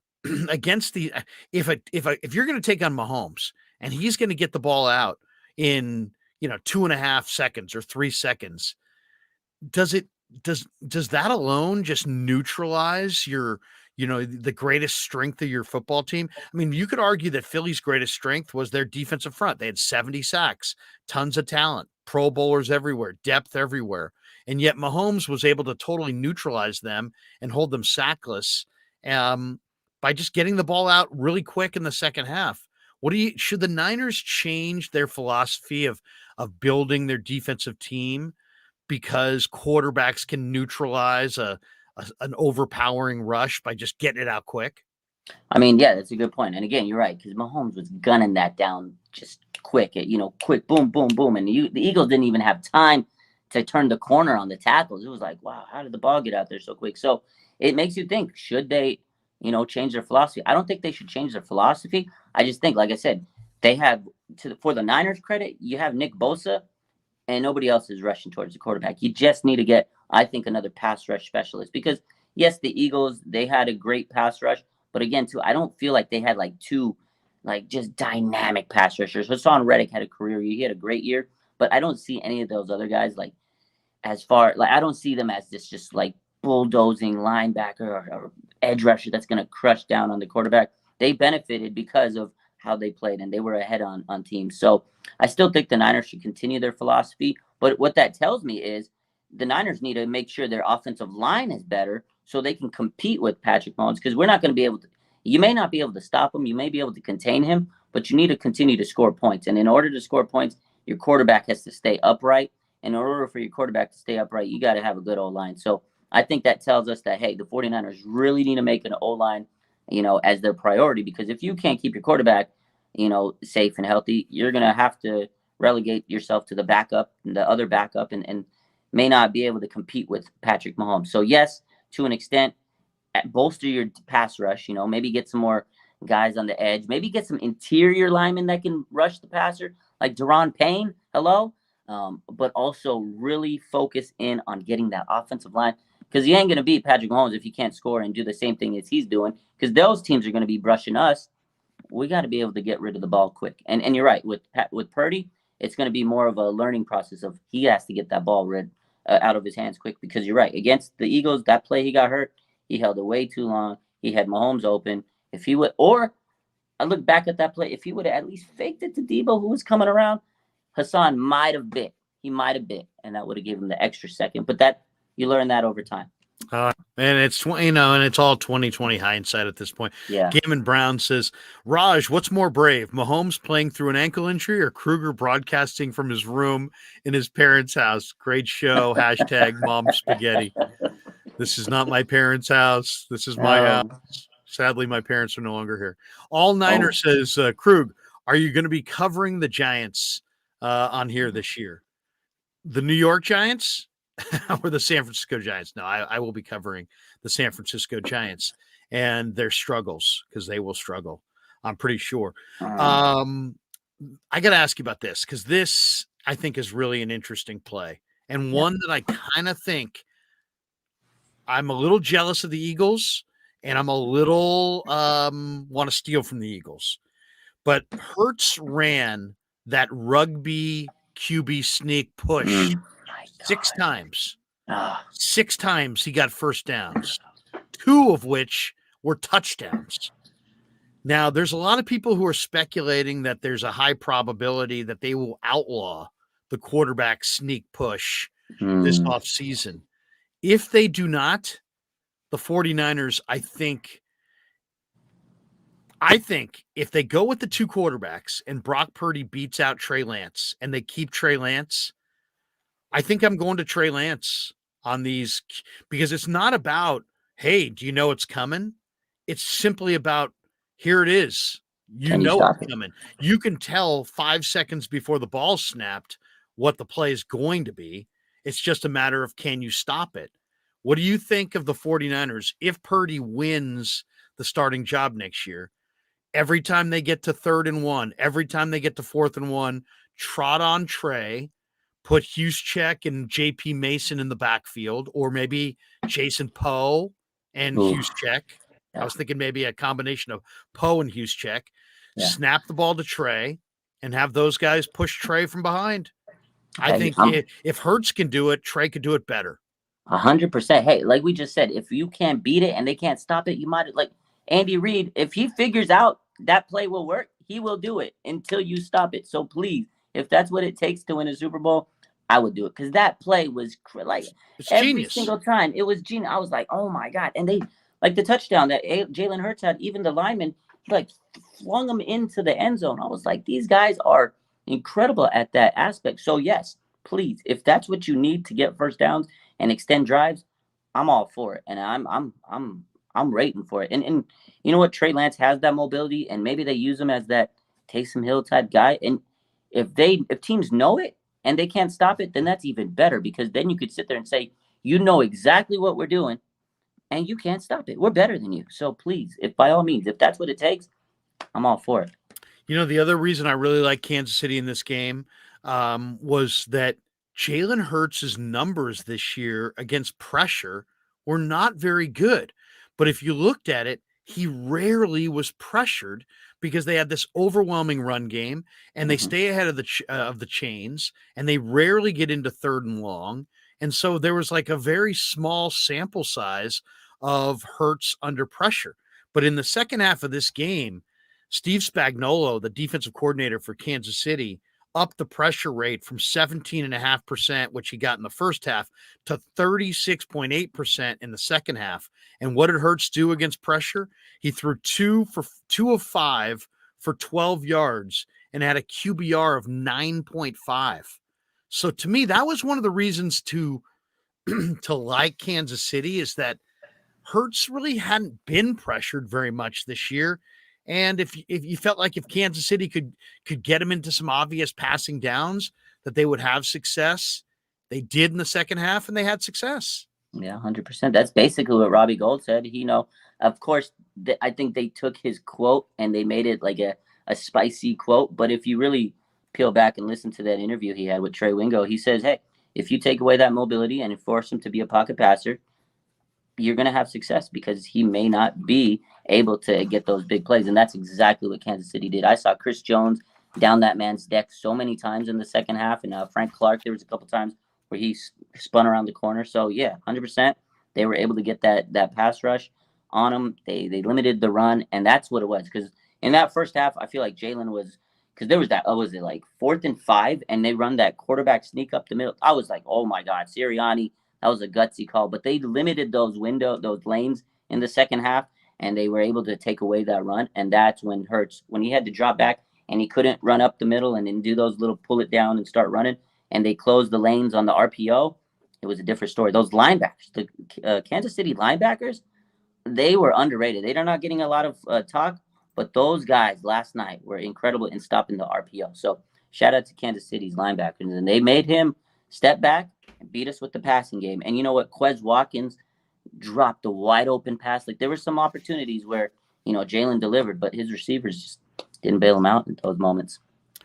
against if you're going to take on Mahomes and he's going to get the ball out in 2.5 seconds or 3 seconds, does that alone just neutralize your the greatest strength of your football team? I mean, you could argue that Philly's greatest strength was their defensive front. They had 70 sacks, tons of talent, Pro Bowlers everywhere, depth everywhere, and yet Mahomes was able to totally neutralize them and hold them sackless by just getting the ball out really quick in the second half. Should the Niners change their philosophy of building their defensive team because quarterbacks can neutralize an overpowering rush by just getting it out quick? I mean, yeah, that's a good point. And again, you're right, because Mahomes was gunning that down just quick, quick, boom, boom, boom. And the Eagles didn't even have time to turn the corner on the tackles. It was like, wow, how did the ball get out there so quick? So it makes you think, should they, change their philosophy? I don't think they should change their philosophy. I just think, like I said, they have, for the Niners' credit, you have Nick Bosa, and nobody else is rushing towards the quarterback. You just need to get, I think, another pass rush specialist. Because, yes, the Eagles, they had a great pass rush. But again, too, I don't feel like they had two just dynamic pass rushers. Hassan Reddick had a career year. He had a great year. But I don't see any of those other guys I don't see them as this just bulldozing linebacker or edge rusher that's going to crush down on the quarterback. They benefited because of how they played, and they were ahead on teams. So I still think the Niners should continue their philosophy. But what that tells me is the Niners need to make sure their offensive line is better so they can compete with Patrick Mahomes, because we're not going to be able to – you may not be able to stop him. You may be able to contain him, but you need to continue to score points. And in order to score points, your quarterback has to stay upright. And in order for your quarterback to stay upright, you got to have a good O-line. So I think that tells us that, hey, the 49ers really need to make an O-line, as their priority, because if you can't keep your quarterback, safe and healthy, you're going to have to relegate yourself to the other backup, and may not be able to compete with Patrick Mahomes. So yes, to an extent, bolster your pass rush, maybe get some more guys on the edge, maybe get some interior linemen that can rush the passer, like Daron Payne, but also really focus in on getting that offensive line, because you ain't going to beat Patrick Mahomes if you can't score and do the same thing as he's doing, because those teams are going to be brushing us. We got to be able to get rid of the ball quick. And you're right, with Purdy, it's going to be more of a learning process of he has to get that ball out of his hands quick, because you're right. Against the Eagles, that play he got hurt, he held it way too long. He had Mahomes open. If he would, or I look back at that play, if he would have at least faked it to Debo, who was coming around, Hassan might have bit. He might have bit, and that would have given him the extra second. But that you learn that over time. And it's and it's all 2020 hindsight at this point. Yeah. Gaiman Brown says, Raj, what's more brave, Mahomes playing through an ankle injury or Krueger broadcasting from his room in his parents' house? Great show. # mom spaghetti. This is not my parents' house. This is my house. Sadly, my parents are no longer here. All Niner says, Krug, are you going to be covering the Giants on here this year? The New York Giants or the San Francisco Giants? No, I will be covering the San Francisco Giants and their struggles, because they will struggle. I'm pretty sure. Mm. I got to ask you about this because this, I think, is really an interesting play and one that I kind of think I'm a little jealous of the Eagles and I'm a little want to steal from the Eagles. But Hurts ran that rugby QB sneak push My 6 God. times. Ah. 6 times he got first downs, 2 of which were touchdowns. Now, there's a lot of people who are speculating that there's a high probability that they will outlaw the quarterback sneak push this Mm. offseason. If they do not, the 49ers, I think if they go with the 2 quarterbacks and Brock Purdy beats out Trey Lance and they keep Trey Lance, I think I'm going to Trey Lance on these because it's not about, hey, do you know it's coming? It's simply about, here it is. You Can you know stop it's it? coming. You can tell 5 seconds before the ball snapped what the play is going to be. It's just a matter of, can you stop it? What do you think of the 49ers if Purdy wins the starting job next year? Every time they get to 3rd and 1, every time they get to 4th and 1, trot on Trey, put Juszczyk and JP Mason in the backfield, or maybe Jason Poe and Ooh. Juszczyk. I Yeah. was thinking maybe a combination of Poe and Juszczyk. Yeah. Snap the ball to Trey and have those guys push Trey from behind. I Hey, think if Hurts can do it, Trey could do it better. 100%. Hey, like we just said, if you can't beat it and they can't stop it, you might like Andy Reid. If he figures out that play will work, he will do it until you stop it. So please, if that's what it takes to win a Super Bowl, I would do it because that play was like It's every genius. single time it was genius. I was like, oh my God. And they like the touchdown that Jalen Hurts had, even the lineman like flung him into the end zone. I was like, these guys are incredible at that aspect. So yes, please, if that's what you need to get first downs and extend drives, I'm all for it. And I'm rating for it. And you know what? Trey Lance has that mobility, and maybe they use him as that Taysom Hill type guy. And if teams know it and they can't stop it, then that's even better because then you could sit there and say, you know exactly what we're doing and you can't stop it. We're better than you. So please, if by all means, if that's what it takes, I'm all for it. You know, the other reason I really like Kansas City in this game was that Jalen Hurts' numbers this year against pressure were not very good. But if you looked at it, he rarely was pressured because they had this overwhelming run game and they stay ahead of the chains and they rarely get into 3rd and long. And so there was like a very small sample size of Hurts under pressure. But in the second half of this game, Steve Spagnuolo, the defensive coordinator for Kansas City, upped the pressure rate from 17.5%, which he got in the first half, to 36.8% in the second half. And what did Hurts do against pressure? He threw 2 of 5 for 12 yards and had a QBR of 9.5. So to me, that was one of the reasons to like Kansas City is that Hurts really hadn't been pressured very much this year. And if you felt like if Kansas City could get him into some obvious passing downs, that they would have success, they did in the second half, and they had success. Yeah, 100%. That's basically what Robbie Gold said. Of course, I think they took his quote and they made it like a spicy quote. But if you really peel back and listen to that interview he had with Trey Wingo, he says, hey, if you take away that mobility and force him to be a pocket passer, you're going to have success because he may not be able to get those big plays. And that's exactly what Kansas City did. I saw Chris Jones down that man's neck so many times in the second half. And Frank Clark, there was a couple times where he spun around the corner. So, yeah, 100%. They were able to get that pass rush on him. They limited the run, and that's what it was. Because in that first half, I feel like Jalen was – because there was that, was it like 4th and 5, and they run that quarterback sneak up the middle. I was like, oh, my God, Sirianni, that was a gutsy call. But they limited those lanes in the second half, and they were able to take away that run. And that's when Hurts, when he had to drop back and he couldn't run up the middle and then do those little pull it down and start running, and they closed the lanes on the RPO, it was a different story. Those linebackers, the Kansas City linebackers, they were underrated. They're not getting a lot of talk, but those guys last night were incredible in stopping the RPO. So shout out to Kansas City's linebackers. And they made him step back and beat us with the passing game. And you know what? Quez Watkins dropped a wide open pass. Like there were some opportunities where, Jalen delivered, but his receivers just didn't bail him out in those moments.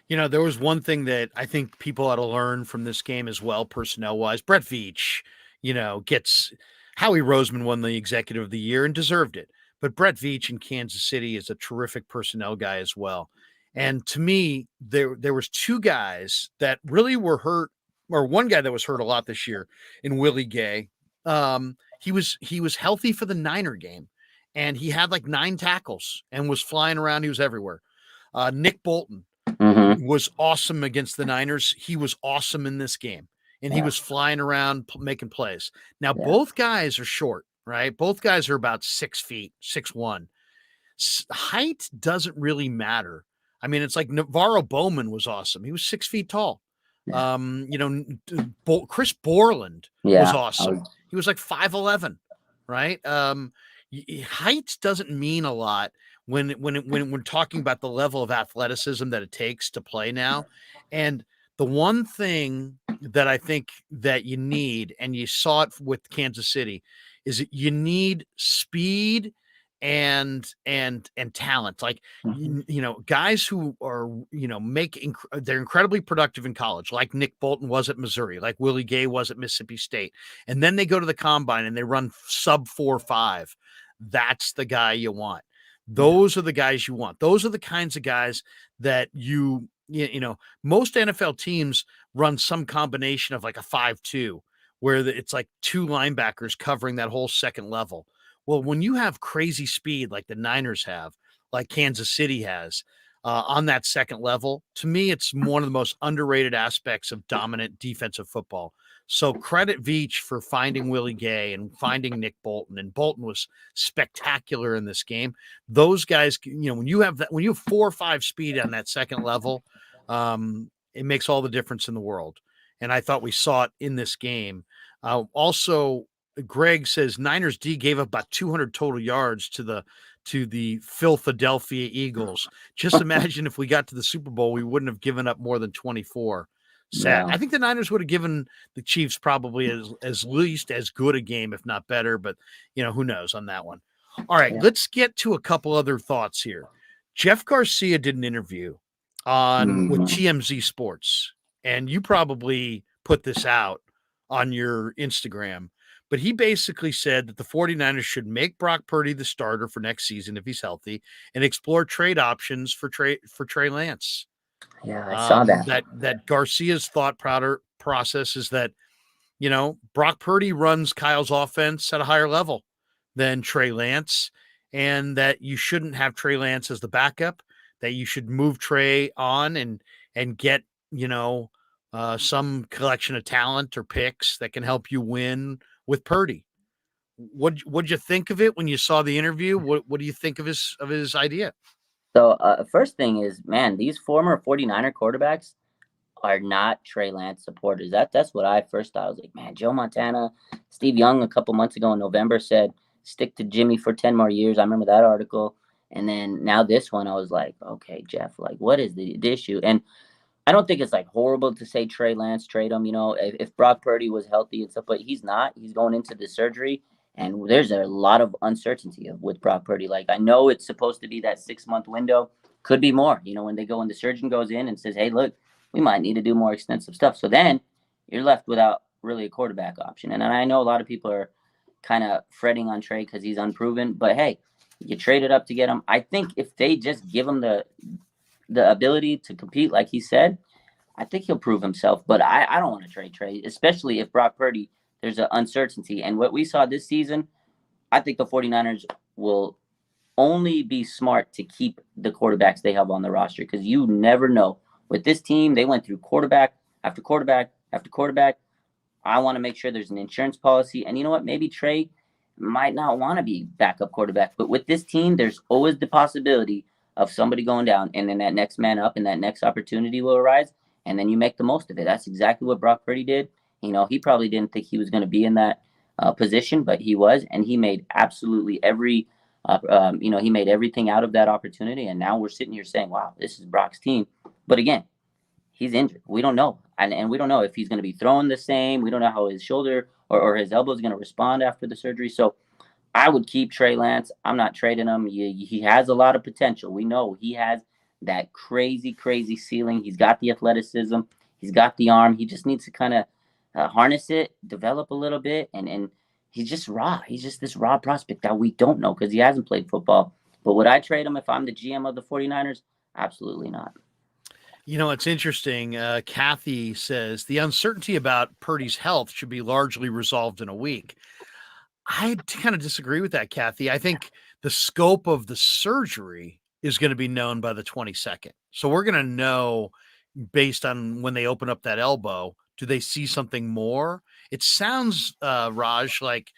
There was one thing that I think people ought to learn from this game as well, personnel-wise. Brett Veach, gets Howie Roseman won the Executive of the Year and deserved it. But Brett Veach in Kansas City is a terrific personnel guy as well. And to me, there was two guys that really were hurt, or one guy that was hurt a lot this year in Willie Gay. He was healthy for the Niner game, and he had like 9 tackles and was flying around. He was everywhere. Nick Bolton was awesome against the Niners. He was awesome in this game, and he was flying around making plays. Now, both guys are short, right? Both guys are about 6 feet, 6'1". Height doesn't really matter. I mean, it's like Navarro Bowman was awesome. He was 6 feet tall. Chris Borland was awesome. He was like 5'11", right? Height doesn't mean a lot when we're talking about the level of athleticism that it takes to play now. And the one thing that I think that you need, and you saw it with Kansas City, is that you need speed and talent. Like, guys who are, they're incredibly productive in college, like Nick Bolton was at Missouri, like Willie Gay was at Mississippi State. And then they go to the combine and they run sub 4.5. That's the guy you want. Those are the guys you want. Those are the kinds of guys that most NFL teams run some combination of like a 5-2, where it's like 2 linebackers covering that whole second level. Well, when you have crazy speed like the Niners have, like Kansas City has, on that second level, to me, it's one of the most underrated aspects of dominant defensive football. So credit Veach for finding Willie Gay and finding Nick Bolton, and Bolton was spectacular in this game. Those guys, when you have 4 or 5 speed on that second level, it makes all the difference in the world. And I thought we saw it in this game. Also, Greg says Niners D gave up about 200 total yards to the Philadelphia Eagles. Just imagine if we got to the Super Bowl, we wouldn't have given up more than 24. Sad. I think the Niners would have given the Chiefs probably as least as good a game, if not better, but who knows on that one. All right, let's get to a couple other thoughts here. Jeff Garcia did an interview with TMZ Sports, and you probably put this out on your Instagram, but he basically said that the 49ers should make Brock Purdy the starter for next season if he's healthy, and explore trade options for Trey Lance. Yeah, I saw that. That Garcia's thought process is that, Brock Purdy runs Kyle's offense at a higher level than Trey Lance, and that you shouldn't have Trey Lance as the backup, that you should move Trey on and get, some collection of talent or picks that can help you win with Purdy. What'd you think of it when you saw the interview? What do you think of his idea? So first thing is, man, these former 49er quarterbacks are not Trey Lance supporters. That's what I first thought. I was like, man, Joe Montana, Steve Young a couple months ago in November said, stick to Jimmy for 10 more years. I remember that article. And then now this one, I was like, okay, Jeff, like, what is the issue? And I don't think it's like horrible to say Trey Lance, trade him, if Brock Purdy was healthy and stuff, but he's not. He's going into the surgery. And there's a lot of uncertainty with Brock Purdy. Like, I know it's supposed to be that 6-month window. Could be more, when the surgeon goes in and says, hey, look, we might need to do more extensive stuff. So then you're left without really a quarterback option. And I know a lot of people are kind of fretting on Trey because he's unproven. But, hey, you traded up to get him. I think if they just give him the ability to compete, like he said, I think he'll prove himself. But I don't want to trade Trey, especially if Brock Purdy – there's an uncertainty. And what we saw this season, I think the 49ers will only be smart to keep the quarterbacks they have on the roster, because you never know. With this team, they went through quarterback after quarterback after quarterback. I want to make sure there's an insurance policy. And you know what? Maybe Trey might not want to be backup quarterback. But with this team, there's always the possibility of somebody going down, and then that next man up and that next opportunity will arise, and then you make the most of it. That's exactly what Brock Purdy did. He probably didn't think he was going to be in that position, but he was, and he made absolutely he made everything out of that opportunity. And now we're sitting here saying, wow, this is Brock's team. But again, he's injured. We don't know. And we don't know if he's going to be throwing the same. We don't know how his shoulder or his elbow is going to respond after the surgery. So I would keep Trey Lance. I'm not trading him. He has a lot of potential. We know he has that crazy, crazy ceiling. He's got the athleticism. He's got the arm. He just needs to kind of harness it, develop a little bit, and he's just raw. He's just this raw prospect that we don't know because he hasn't played football. But would I trade him if I'm the GM of the 49ers? Absolutely not. You know, it's interesting. Kathy says the uncertainty about Purdy's health should be largely resolved in a week. I kind of disagree with that, Kathy. I think the scope of the surgery is going to be known by the 22nd. So we're going to know based on when they open up that elbow, do they see something more? It sounds, Raj, like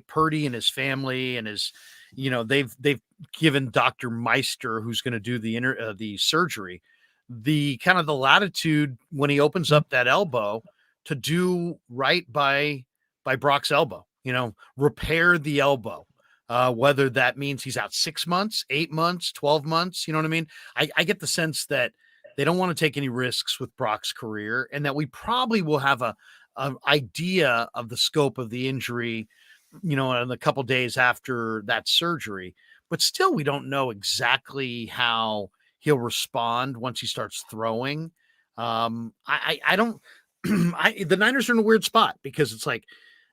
Purdy and his family and his, they've given Dr. Meister, who's going to do the surgery, the kind of the latitude when he opens up that elbow to do right by Brock's elbow. Repair the elbow. Whether that means he's out 6 months, 8 months, 12 months, you know what I mean? I get the sense that they don't want to take any risks with Brock's career, and that we probably will have a idea of the scope of the injury, in a couple days after that surgery. But still, we don't know exactly how he'll respond once he starts throwing. I don't. The Niners are in a weird spot because it's like,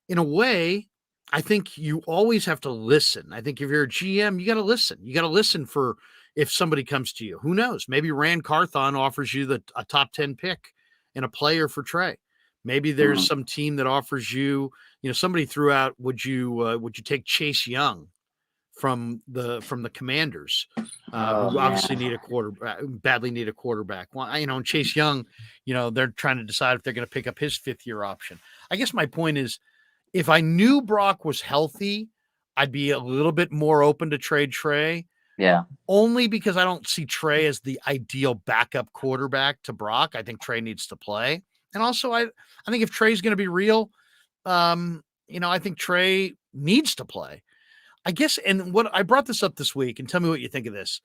in a way, I think you always have to listen. I think if you're a GM, you got to listen. You got to listen for if somebody comes to you. Who knows? Maybe Rand Carthon offers you a top 10 pick and a player for Trey. Maybe there's some team that offers you, somebody threw out, would you take Chase Young from the Commanders, who obviously need a quarterback, badly need a quarterback. Well, and Chase Young, they're trying to decide if they're going to pick up his 5th-year option. I guess my point is, if I knew Brock was healthy, I'd be a little bit more open to trade Trey. Yeah. Only because I don't see Trey as the ideal backup quarterback to Brock. I think Trey needs to play. And also, I think if Trey's going to be real, I think Trey needs to play. I guess, and what I brought this up this week, and tell me what you think of this.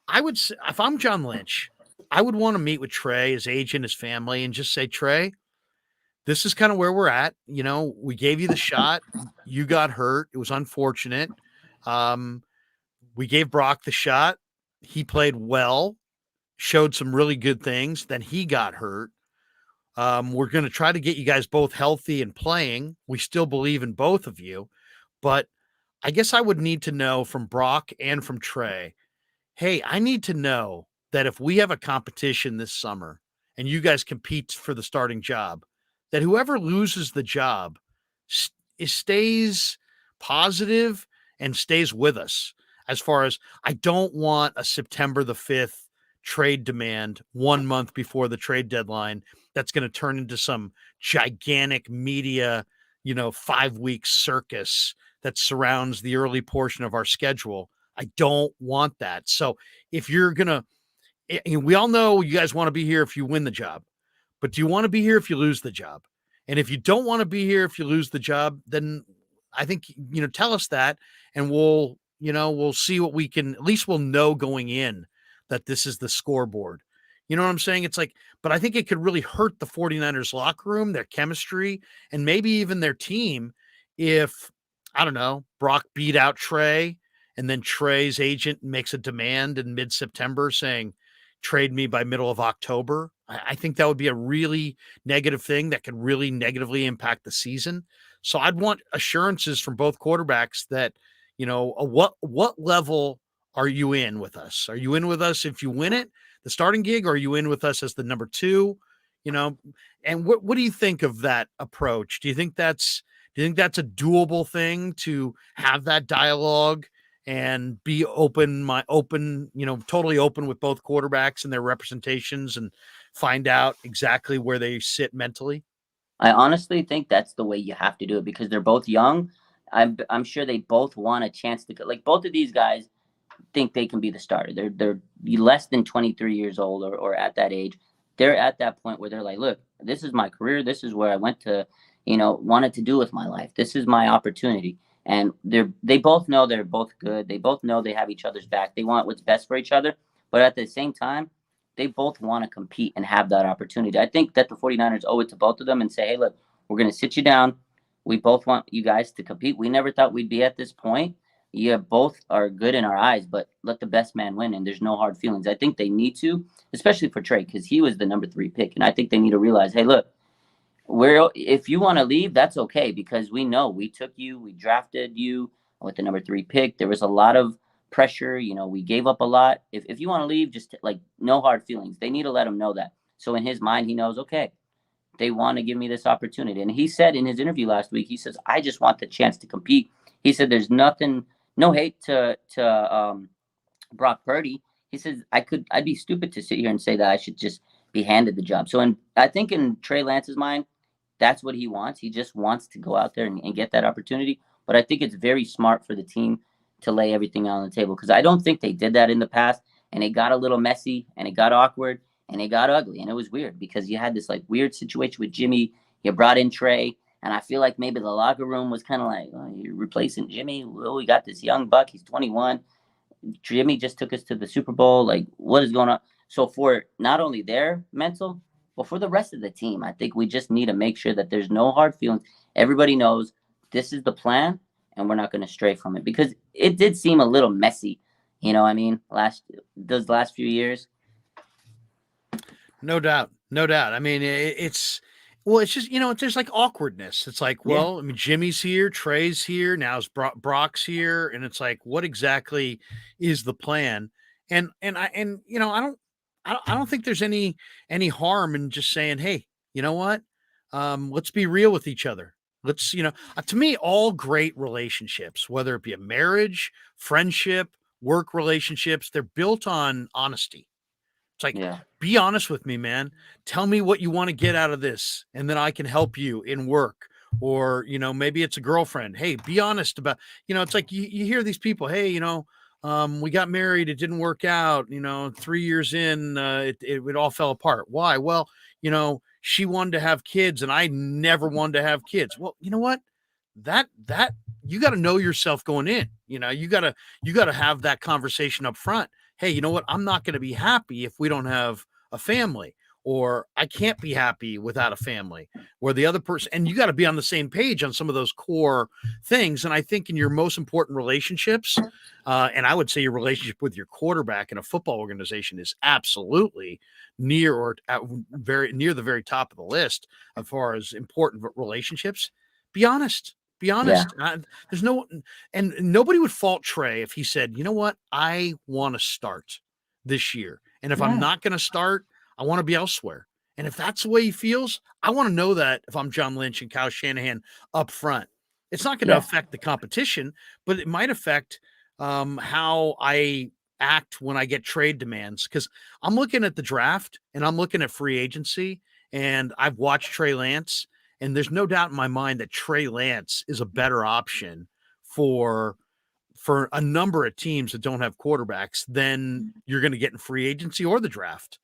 I would say, if I'm John Lynch, I would want to meet with Trey, his agent, his family, and just say, Trey, this is kind of where we're at. We gave you the shot. You got hurt. It was unfortunate. We gave Brock the shot. He played well, showed some really good things. Then he got hurt. We're going to try to get you guys both healthy and playing. We still believe in both of you. But I guess I would need to know from Brock and from Trey, hey, I need to know that if we have a competition this summer and you guys compete for the starting job, that whoever loses the job stays positive and stays with us. As far as, I don't want a September the 5th trade demand 1 month before the trade deadline that's going to turn into some gigantic media, 5-week circus that surrounds the early portion of our schedule. I don't want that. So if you're going to, we all know you guys want to be here if you win the job, but do you want to be here if you lose the job? And if you don't want to be here if you lose the job, then I think, tell us that, and we'll see what we can, at least we'll know going in that this is the scoreboard. You know what I'm saying? It's like, but I think it could really hurt the 49ers locker room, their chemistry, and maybe even their team if, I don't know, Brock beat out Trey, and then Trey's agent makes a demand in mid-September saying, trade me by middle of October. I think that would be a really negative thing that could really negatively impact the season. So I'd want assurances from both quarterbacks that, what level are you in with us? Are you in with us if you win it, the starting gig, or are you in with us as the number 2? And what do you think of that approach? Do you think that's a doable thing to have that dialogue and be totally open with both quarterbacks and their representations and find out exactly where they sit mentally? I honestly think that's the way you have to do it because they're both young. I'm sure they both want a chance to go. Like both of these guys think they can be the starter. They're less than 23 years old or at that age. They're at that point where they're like, look, this is my career. This is where I went to, wanted to do with my life. This is my opportunity. And they both know they're both good. They both know they have each other's back. They want what's best for each other. But at the same time, they both want to compete and have that opportunity. I think that the 49ers owe it to both of them and say, hey, look, we're going to sit you down. We both want you guys to compete. We never thought we'd be at this point. Yeah, both are good in our eyes, but let the best man win, and there's no hard feelings. I think they need to, especially for Trey, because he was the number 3 pick, and I think they need to realize, hey, look, if you want to leave, that's okay, because we know we took you, we drafted you with the number 3 pick. There was a lot of pressure. We gave up a lot. If you want to leave, just like no hard feelings. They need to let him know that. So in his mind, he knows, okay, they want to give me this opportunity. And he said in his interview last week, he says, I just want the chance to compete. He said, there's nothing, no hate to Brock Purdy. He says, I'd be stupid to sit here and say that I should just be handed the job. So I think in Trey Lance's mind, that's what he wants. He just wants to go out there and get that opportunity. But I think it's very smart for the team to lay everything on the table, because I don't think they did that in the past, and it got a little messy and it got awkward and it got ugly, and it was weird because you had this like weird situation with Jimmy. You brought in Trey, and I feel like maybe the locker room was kind of like, oh, you're replacing Jimmy. Well, we got this young buck. He's 21. Jimmy just took us to the Super Bowl. Like, what is going on? So for not only their mental, but for the rest of the team, I think we just need to make sure that there's no hard feelings. Everybody knows this is the plan, and we're not going to stray from it, because it did seem a little messy. You know what I mean? Those last few years. No doubt. No doubt. I mean, it's just, there's like awkwardness. It's like, Yeah. well, I mean, Jimmy's here, Trey's here, now Brock's here. And it's like, what exactly is the plan? I don't think there's any harm in just saying, hey, you know what? Let's be real with each other. Let's, to me, all great relationships, whether it be a marriage, friendship, work relationships, they're built on honesty. It's like, Yeah. be honest with me, man. Tell me what you want to get out of this, and then I can help you in work. Or, maybe it's a girlfriend. Hey, be honest about, it's like you hear these people, hey, we got married, it didn't work out, 3 years in, it all fell apart. Why? Well, she wanted to have kids and I never wanted to have kids. Well, you know what? That you got to know yourself going in. You got to have that conversation up front. Hey, you know what? I'm not going to be happy if we don't have a family, or I can't be happy without a family, or the other person. And you got to be on the same page on some of those core things. And I think in your most important relationships, and I would say your relationship with your quarterback in a football organization is absolutely near or at very near the very top of the list as far as important relationships. Be honest. Be Yeah. honest. There's no, and nobody would fault Trey if he said, you know what, I want to start this year. And if I'm Yeah. not going to start, I want to be elsewhere. And if that's the way he feels, I want to know that if I'm John Lynch and Kyle Shanahan up front. It's not going to Yeah. affect the competition, but it might affect how I act when I get trade demands. Because I'm looking at the draft and I'm looking at free agency, and I've watched Trey Lance, and there's no doubt in my mind that Trey Lance is a better option for a number of teams that don't have quarterbacks than you're going to get in free agency or the draft.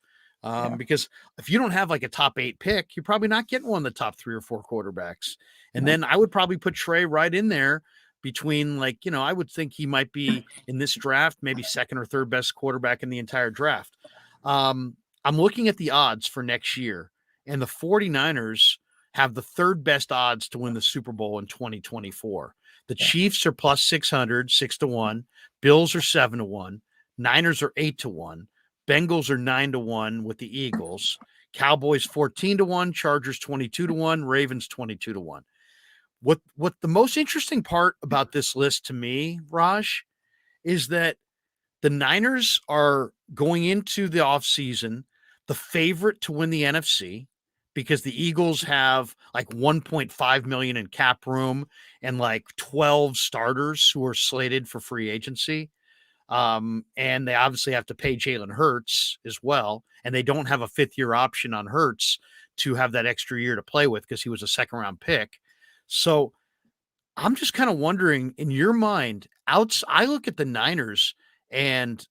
Yeah. Because if you don't have like a top 8 pick, you're probably not getting one of the top 3 or 4 quarterbacks. And Yeah. then I would probably put Trey right in there between, like, I would think he might be in this draft, maybe second or third best quarterback in the entire draft. I'm looking at the odds for next year, and the 49ers have the third best odds to win the Super Bowl in 2024. The Chiefs are plus 600, 6-1. Bills are 7-1. Niners are 8-1. Bengals are 9-1 with the Eagles. Cowboys 14-1. Chargers 22-1. Ravens 22-1. What the most interesting part about this list to me, Raj, is that the Niners are going into the offseason the favorite to win the NFC, because the Eagles have like 1.5 million in cap room and like 12 starters who are slated for free agency. And they obviously have to pay Jalen Hurts as well. And they don't have a 5th-year option on Hurts to have that extra year to play with because he was a second-round pick. So I'm just kind of wondering, in your mind, I look at the Niners and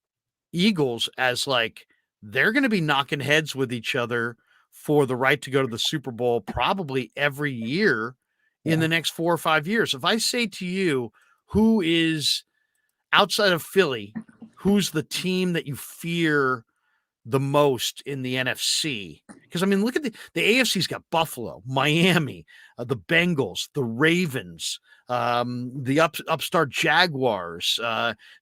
Eagles as like they're going to be knocking heads with each other for the right to go to the Super Bowl probably every year in the next 4 or 5 years. If I say to you, who is outside of Philly, who's the team that you fear the most in the NFC? Because, I mean, look at the AFC's got Buffalo, Miami, the Bengals, the Ravens, the upstart Jaguars,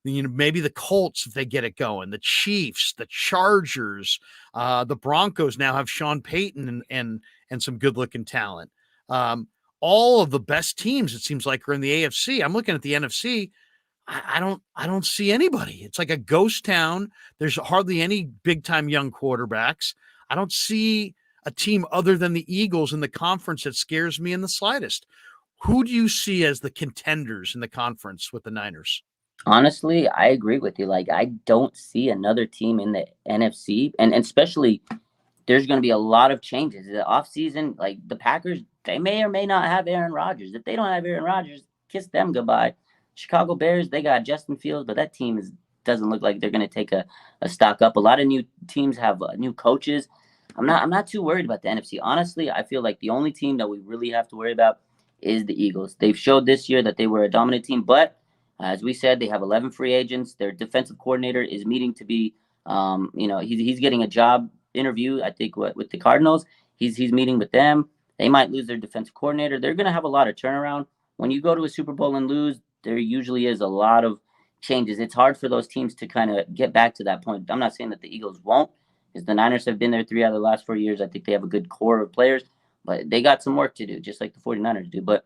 maybe the Colts if they get it going, the Chiefs, the Chargers, the Broncos now have Sean Payton and some good looking talent. All of the best teams, it seems like, are in the AFC. I'm looking at the NFC. I don't see anybody. It's like a ghost town. There's hardly any big time young quarterbacks. I don't see a team other than the Eagles in the conference that scares me in the slightest. Who do you see as the contenders in the conference with the Niners? Honestly, I agree with you. Like, I don't see another team in the NFC, and especially there's going to be a lot of changes. The offseason, like the Packers, they may or may not have Aaron Rodgers. If they don't have Aaron Rodgers, kiss them goodbye. Chicago Bears, they got Justin Fields, but that team doesn't look like they're going to take a stock up. A lot of new teams have new coaches. I'm not too worried about the NFC. Honestly, I feel like the only team that we really have to worry about is the Eagles. They've showed this year that they were a dominant team, but as we said, they have 11 free agents. Their defensive coordinator is meeting to be, he's getting a job interview, I think, with the Cardinals. He's meeting with them. They might lose their defensive coordinator. They're going to have a lot of turnaround. When you go to a Super Bowl and lose, there usually is a lot of changes. It's hard for those teams to kind of get back to that point. I'm not saying that the Eagles won't, because the Niners have been there 3 out of the last 4 years. I think they have a good core of players, but they got some work to do, just like the 49ers do. But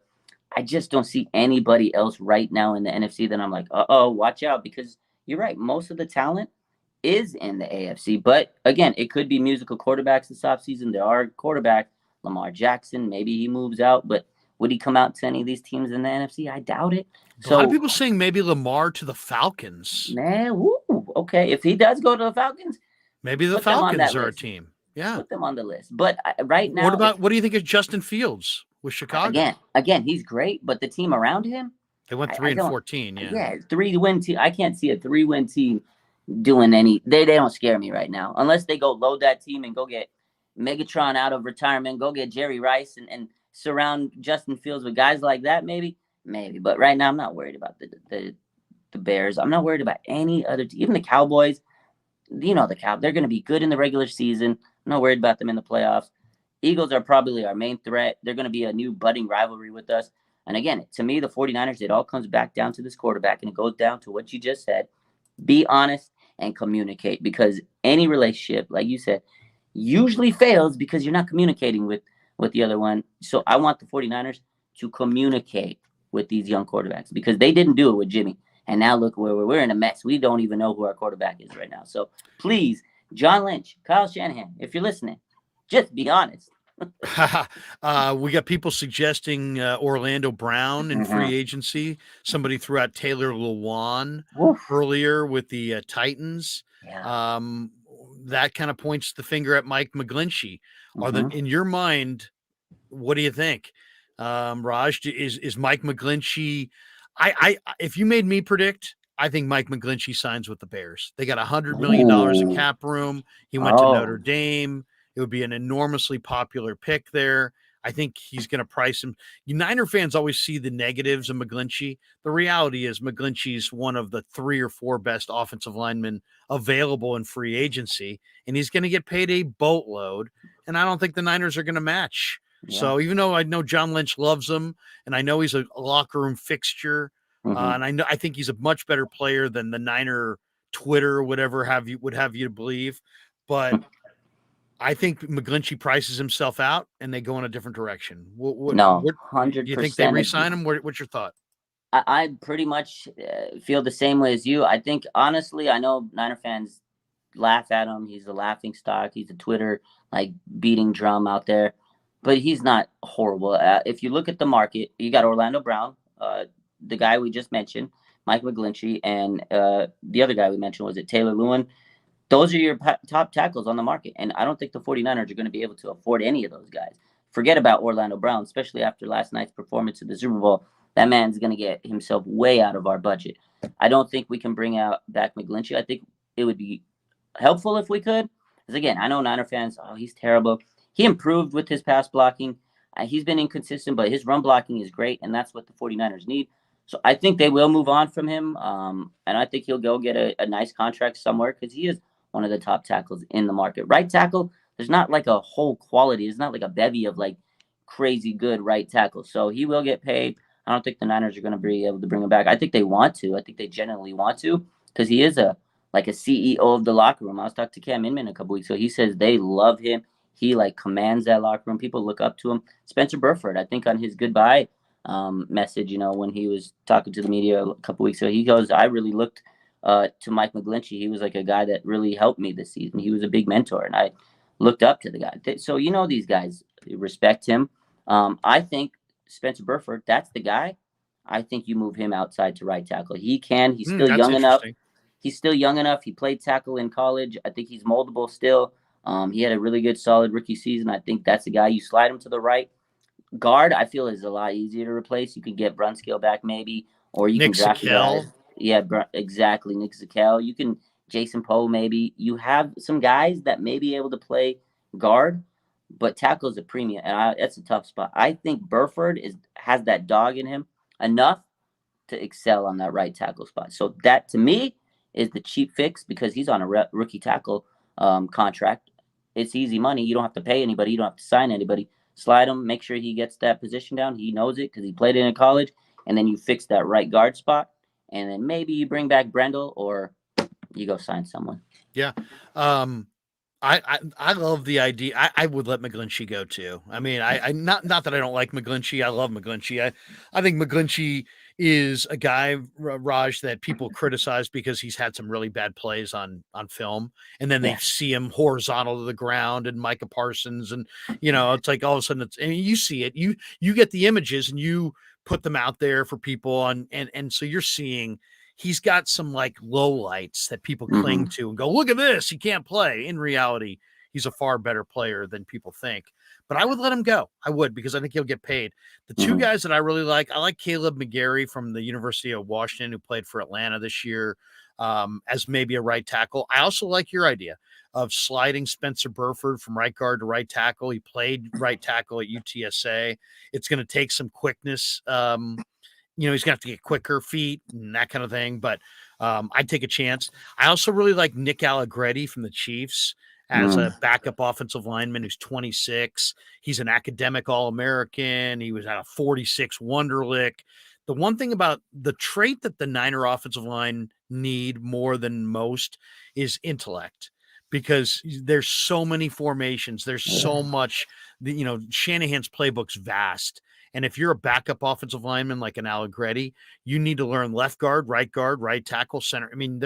I just don't see anybody else right now in the NFC that I'm like, watch out, because you're right. Most of the talent is in the AFC. But again, it could be musical quarterbacks this offseason. There are quarterbacks, Lamar Jackson, maybe he moves out, but would he come out to any of these teams in the NFC? I doubt it. A lot of people saying maybe Lamar to the Falcons. Man, okay. If he does go to the Falcons, maybe the Falcons are a team. Yeah. Put them on the list. But right now, what do you think of Justin Fields with Chicago? Again, he's great, but the team around him, they went 3-14. Yeah, 3-win team. I can't see a 3-win team doing any. They don't scare me right now, unless they go load that team and go get Megatron out of retirement, go get Jerry Rice and surround Justin Fields with guys like that. Maybe. But right now, I'm not worried about the Bears. I'm not worried about any other team. Even the Cowboys. The they're going to be good in the regular season. I'm not worried about them in the playoffs. Eagles are probably our main threat. They're going to be a new budding rivalry with us. And again, to me, the 49ers, it all comes back down to this quarterback, and it goes down to what you just said. Be honest and communicate, because any relationship, like you said, usually fails because you're not communicating with the other one. So I want the 49ers to communicate with these young quarterbacks, because they didn't do it with Jimmy. And now look where we're in a mess. We don't even know who our quarterback is right now. So please, John Lynch, Kyle Shanahan, if you're listening, just be honest. We got people suggesting Orlando Brown in free agency. Somebody threw out Taylor Lewan earlier with the Titans. Yeah. That kind of points the finger at Mike McGlinchey. In your mind, what do you think? Raj, is Mike McGlinchey? If you made me predict, I think Mike McGlinchey signs with the Bears. They got $100 million in cap room. He went to Notre Dame. It would be an enormously popular pick there. I think he's going to price him. You Niner fans always see the negatives of McGlinchey. The reality is McGlinchey's one of the 3 or 4 best offensive linemen available in free agency, and he's going to get paid a boatload, and I don't think the Niners are going to match. Yeah. So even though I know John Lynch loves him, and I know he's a locker room fixture, and I think he's a much better player than the Niner Twitter or whatever would have you to believe, but I think McGlinchey prices himself out, and they go in a different direction. 100%. Do you think they re-sign him? What's your thought? I pretty much feel the same way as you. I think, honestly, I know Niner fans laugh at him. He's a laughing stock. He's a Twitter beating drum out there, but he's not horrible. If you look at the market, you got Orlando Brown, the guy we just mentioned, Mike McGlinchey, and the other guy we mentioned, was it Taylor Lewan? Those are your top tackles on the market, and I don't think the 49ers are going to be able to afford any of those guys. Forget about Orlando Brown, especially after last night's performance in the Super Bowl. That man's going to get himself way out of our budget. I don't think we can bring back McGlinchey. I think it would be helpful if we could. Because, again, I know Niner fans, he's terrible. He improved with his pass blocking. He's been inconsistent, but his run blocking is great, and that's what the 49ers need. So I think they will move on from him, and I think he'll go get a nice contract somewhere, because he is one of the top tackles in the market. Right tackle, there's not like a whole quality. It's not like a bevy of like crazy good right tackles. So he will get paid. I don't think the Niners are going to be able to bring him back. I think they want to. I think they genuinely want to because he is a CEO of the locker room. I was talking to Cam Inman a couple weeks ago. He says they love him. He like commands that locker room. People look up to him. Spencer Burford, I think on his goodbye message, when he was talking to the media a couple weeks ago, he goes, I really looked to Mike McGlinchey. He was like a guy that really helped me this season. He was a big mentor, and I looked up to the guy. So these guys respect him. I think Spencer Burford, that's the guy. I think you move him outside to right tackle. He can. He's still That's young enough. interesting. He's still young enough. He played tackle in college. I think he's moldable still. He had a really good, solid rookie season. I think that's the guy. You slide him to the right. Guard, I feel, is a lot easier to replace. You can get Brunskill back maybe, or you can Nick draft a guy. Zakelj. Yeah, exactly. Nick Zakelj. You can Jason Poe maybe. You have some guys that may be able to play guard, but tackle is a premium, and that's a tough spot. I think Burford has that dog in him enough to excel on that right tackle spot. So that to me is the cheap fix because he's on a rookie tackle contract. It's easy money. You don't have to pay anybody. You don't have to sign anybody. Slide him, make sure he gets that position down. He knows it because he played it in college. And then you fix that right guard spot. And then maybe you bring back Brendel or you go sign someone. Yeah. I love the idea. I would let McGlinchey go too. I mean, I not that I don't like McGlinchey. I love McGlinchey. I think McGlinchey is a guy, Raj, that people criticize because he's had some really bad plays on film, and then they see him horizontal to the ground and Micah Parsons, and it's like all of a sudden you see it, you get the images and you put them out there for people, and so you're seeing. He's got some like low lights that people cling to and go, look at this. He can't play. In reality, he's a far better player than people think. But I would let him go. I would, because I think he'll get paid. The two guys that I really like, I like Caleb McGarry from the University of Washington, who played for Atlanta this year as maybe a right tackle. I also like your idea of sliding Spencer Burford from right guard to right tackle. He played right tackle at UTSA. It's going to take some quickness. He's going to have to get quicker feet and that kind of thing. But I'd take a chance. I also really like Nick Allegretti from the Chiefs as a backup offensive lineman who's 26. He's an academic All-American. He was at a 46 Wonderlic. The one thing about the trait that the Niner offensive line need more than most is intellect, because there's so many formations. There's so much, Shanahan's playbook's vast. And if you're a backup offensive lineman like an Allegretti, you need to learn left guard, right tackle, center. I mean,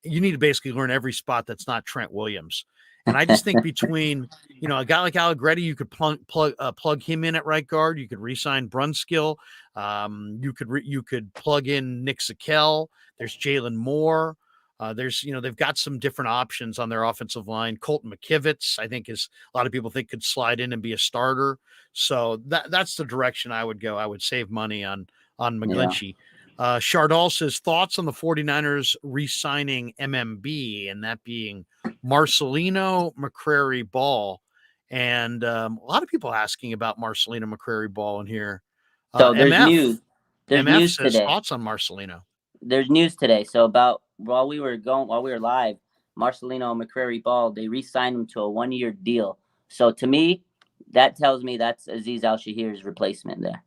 you need to basically learn every spot that's not Trent Williams. And I just think between, a guy like Allegretti, you could plug him in at right guard. You could re-sign Brunskill. You could plug in Nick Zakelj. There's Jalen Moore. They've got some different options on their offensive line. Colton McKivitz, I think, is a lot of people think could slide in and be a starter. So that's the direction I would go. I would save money on McGlinchey. Chardal says thoughts on the 49ers re-signing MMB, and that being Marcelino McCrary Ball. And a lot of people asking about Marcelino McCrary Ball in here. So there's MF. news. There's MF news says today. thoughts on Marcelino. There's news today. So while we were live, Marcelino McCrary Ball, they re-signed him to a 1-year deal. So to me, that tells me that's Azeez Al-Shahir's replacement there.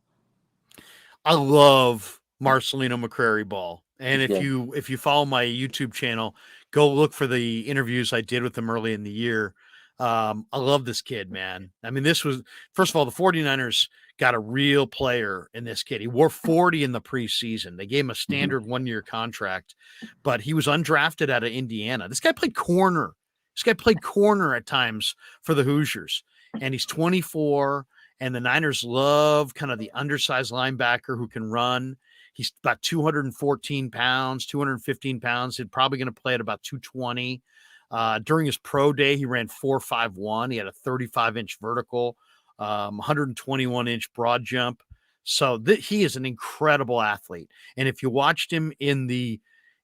I love Marcelino McCrary Ball. And if you follow my YouTube channel, go look for the interviews I did with him early in the year. I love this kid, man. I mean, first of all, the 49ers got a real player in this kid. He wore 40 in the preseason. They gave him a standard 1-year contract, but he was undrafted out of Indiana. This guy played corner. At times for the Hoosiers, and he's 24. And the Niners love kind of the undersized linebacker who can run. He's about 214 pounds, 215 pounds. He's probably going to play at about 220. During his pro day, he ran 4.51. He had a 35-inch vertical, 121-inch broad jump. So he is an incredible athlete. And if you watched him in the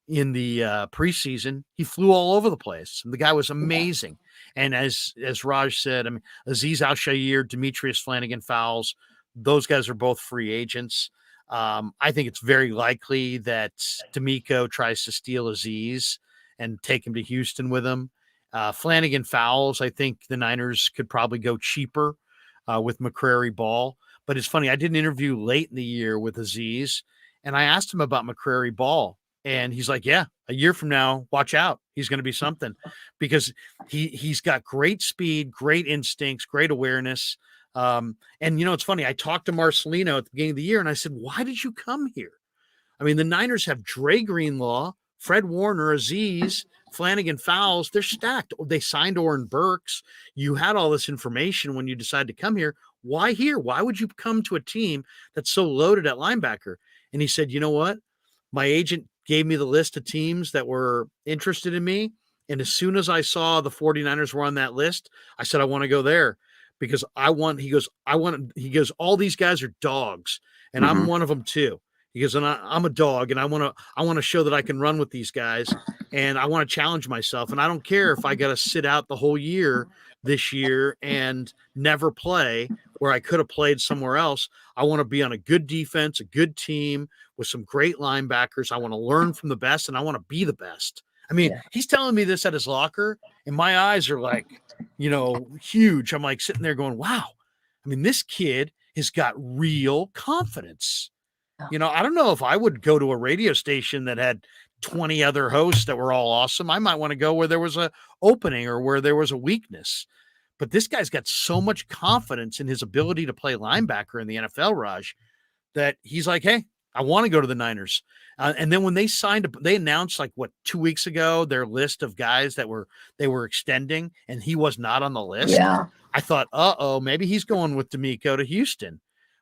preseason, he flew all over the place. The guy was amazing. And as Raj said, I mean, Azeez Al-Shahir, Demetrius Flanagan Fowles, those guys are both free agents. I think it's very likely that D'Amico tries to steal Azeez and take him to Houston with him. Flanagan Fowles, I think the Niners could probably go cheaper with McCrary Ball. But it's funny, I did an interview late in the year with Aziz, and I asked him about McCrary Ball. And he's like, yeah, a year from now, watch out. He's going to be something because he's got great speed, great instincts, great awareness. And, it's funny. I talked to Marcelino at the beginning of the year, and I said, why did you come here? I mean, the Niners have Dre Greenlaw, Fred Warner, Aziz, Flanagan Fowles. They're stacked. They signed Oren Burks. You had all this information when you decided to come here. Why here? Why would you come to a team that's so loaded at linebacker? And he said, you know what? My agent gave me the list of teams that were interested in me. And as soon as I saw the 49ers were on that list, I said, I want to go there because he goes, all these guys are dogs and I'm one of them too. He goes, and I'm a dog and I want to show that I can run with these guys and I want to challenge myself. And I don't care if I got to sit out the whole year this year and never play where I could have played somewhere else. I want to be on a good defense, a good team with some great linebackers. I want to learn from the best and I want to be the best. I mean, he's telling me this at his locker and my eyes are like, huge. I'm like sitting there going, wow. I mean, this kid has got real confidence. I don't know if I would go to a radio station that had 20 other hosts that were all awesome. I might want to go where there was a opening or where there was a weakness. But this guy's got so much confidence in his ability to play linebacker in the NFL, Raj, that he's like, hey, I want to go to the Niners. And then when they announced 2 weeks ago, their list of guys that they were extending and he was not on the list. Yeah. I thought, maybe he's going with D'Amico to Houston.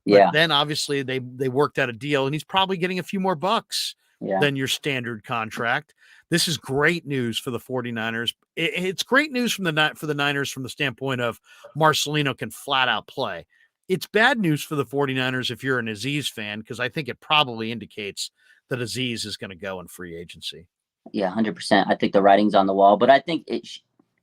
But then obviously they worked out a deal and he's probably getting a few more bucks than your standard contract. This is great news for the 49ers. It's great news for the Niners from the standpoint of Marcelino can flat out play. It's bad news for the 49ers if you're an Aziz fan, because I think it probably indicates that Aziz is going to go in free agency. Yeah, 100%. I think the writing's on the wall, but I think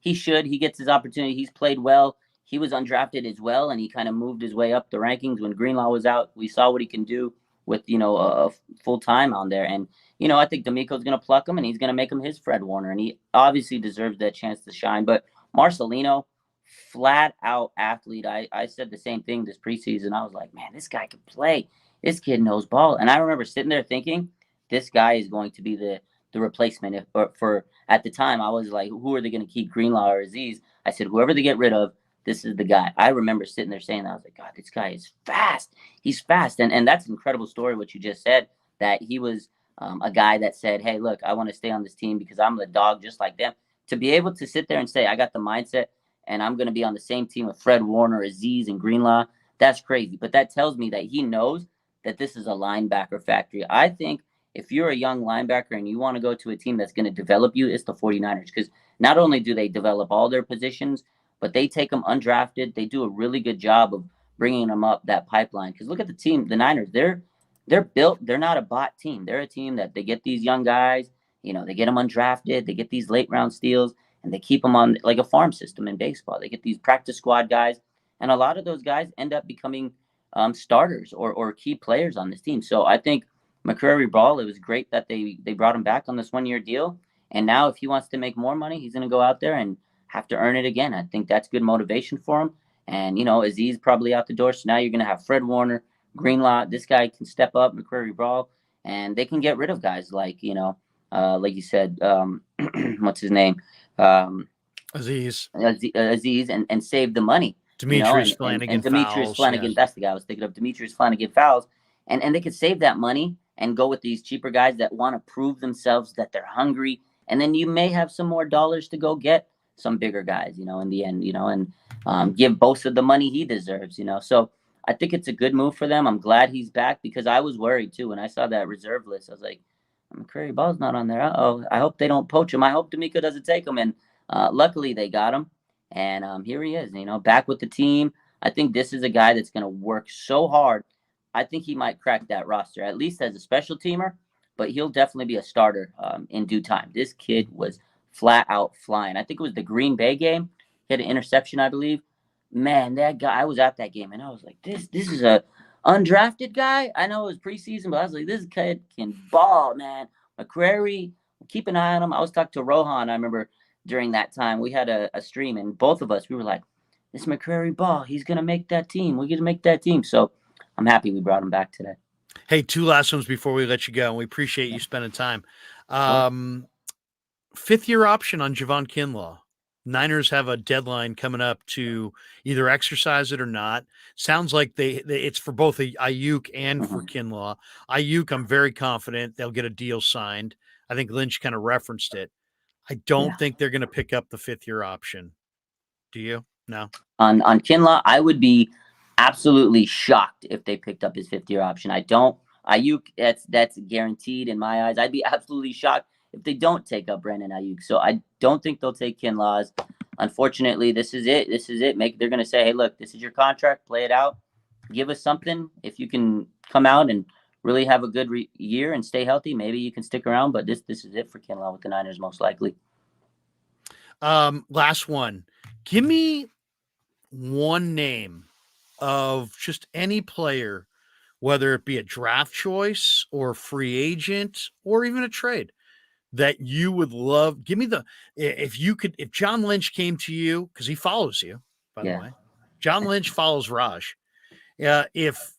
he gets his opportunity. He's played well. He was undrafted as well, and he kind of moved his way up the rankings when Greenlaw was out. We saw what he can do with, a full time on there. And, I think D'Amico's going to pluck him, and he's going to make him his Fred Warner, and he obviously deserves that chance to shine. But Marcelino, flat out athlete. I said the same thing this preseason. I was like, man, this guy can play. This kid knows ball. And I remember sitting there thinking, this guy is going to be the replacement. For at the time, I was like, who are they going to keep, Greenlaw or Aziz? I said, whoever they get rid of, this is the guy. I remember sitting there saying that. I was like, God, this guy is fast. He's fast. And that's an incredible story, what you just said, that he was a guy that said, hey, look, I want to stay on this team because I'm the dog just like them. To be able to sit there and say, I got the mindset and I'm going to be on the same team with Fred Warner, Aziz, and Greenlaw, that's crazy. But that tells me that he knows that this is a linebacker factory. I think if you're a young linebacker and you want to go to a team that's going to develop you, it's the 49ers. Because not only do they develop all their positions, but they take them undrafted. They do a really good job of bringing them up that pipeline. Because look at the team, the Niners. They're built. They're not a bot team. They're a team that they get these young guys. They get them undrafted. They get these late round steals, and they keep them on like a farm system in baseball. They get these practice squad guys, and a lot of those guys end up becoming starters or key players on this team. So I think McCrary Ball, it was great that they brought him back on this 1-year deal. And now if he wants to make more money, he's going to go out there and have to earn it again. I think that's good motivation for him. And, Aziz probably out the door. So now you're going to have Fred Warner, Greenlaw. This guy can step up, McCrary Ball, and they can get rid of guys like, like you said, what's his name? Aziz and save the money. Demetrius Flanagan and Demetrius Fowles, Flanagan, yes. That's the guy I was thinking of, Demetrius Flanagan Fowles. And they could save that money and go with these cheaper guys that want to prove themselves, that they're hungry. And then you may have some more dollars to go get some bigger guys, in the end, and give Bosa the money he deserves, So I think it's a good move for them. I'm glad he's back because I was worried too. When I saw that reserve list, I was like, McCrary Ball's not on there. I hope they don't poach him. I hope D'Amico doesn't take him. And luckily they got him. And here he is, back with the team. I think this is a guy that's going to work so hard. I think he might crack that roster, at least as a special teamer, but he'll definitely be a starter in due time. This kid was flat out flying. I think it was the Green Bay game. He had an interception, I believe. Man, that guy, I was at that game, and I was like, this is a undrafted guy. I know it was preseason, but I was like, this kid can ball, man. McCrary, keep an eye on him. I was talking to Rohan. I remember during that time. We had a stream, and both of us, we were like, this McCrary Ball, he's going to make that team. We're going to make that team. So I'm happy we brought him back today. Hey, 2 last ones before we let you go. And we appreciate you spending time. 5th-year option on Javon Kinlaw. Niners have a deadline coming up to either exercise it or not. Sounds like it's for both Ayuk and for Kinlaw. Ayuk, I'm very confident they'll get a deal signed. I think Lynch kind of referenced it. I don't think they're going to pick up the 5th-year option. Do you? No. On Kinlaw, I would be absolutely shocked if they picked up his 5th-year option. I don't. Ayuk, that's guaranteed in my eyes. I'd be absolutely shocked if they don't take up Brandon Ayuk. So I don't think they'll take Kinlaw's. Unfortunately, this is it. They're going to say, hey, look, this is your contract. Play it out. Give us something. If you can come out and really have a good year and stay healthy, maybe you can stick around. But this is it for Kinlaw with the Niners, most likely. Last one. Give me one name of just any player, whether it be a draft choice or a free agent or even a trade, that you would love. Give me if John Lynch came to you, because he follows you, by the way. John Lynch follows Raj. If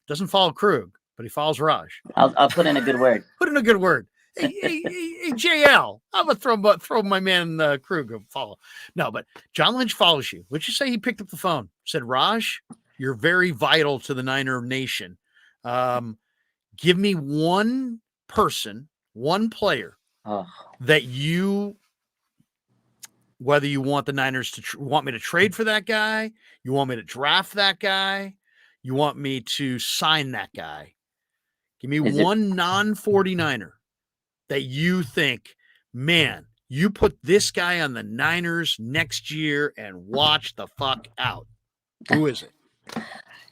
doesn't follow Krug, but he follows Raj. I'll put in a good word. Put in a good word. Hey, JL, I'm gonna throw my man Krueger follow. No, but John Lynch follows you. Let's just say he picked up the phone, said, Raj, you're very vital to the Niner Nation. Give me one person, one player that you, whether you want the Niners to want me to trade for that guy, you want me to draft that guy, you want me to sign that guy. Give me one non-49er that you think, man, you put this guy on the Niners next year and watch the fuck out. Who is it?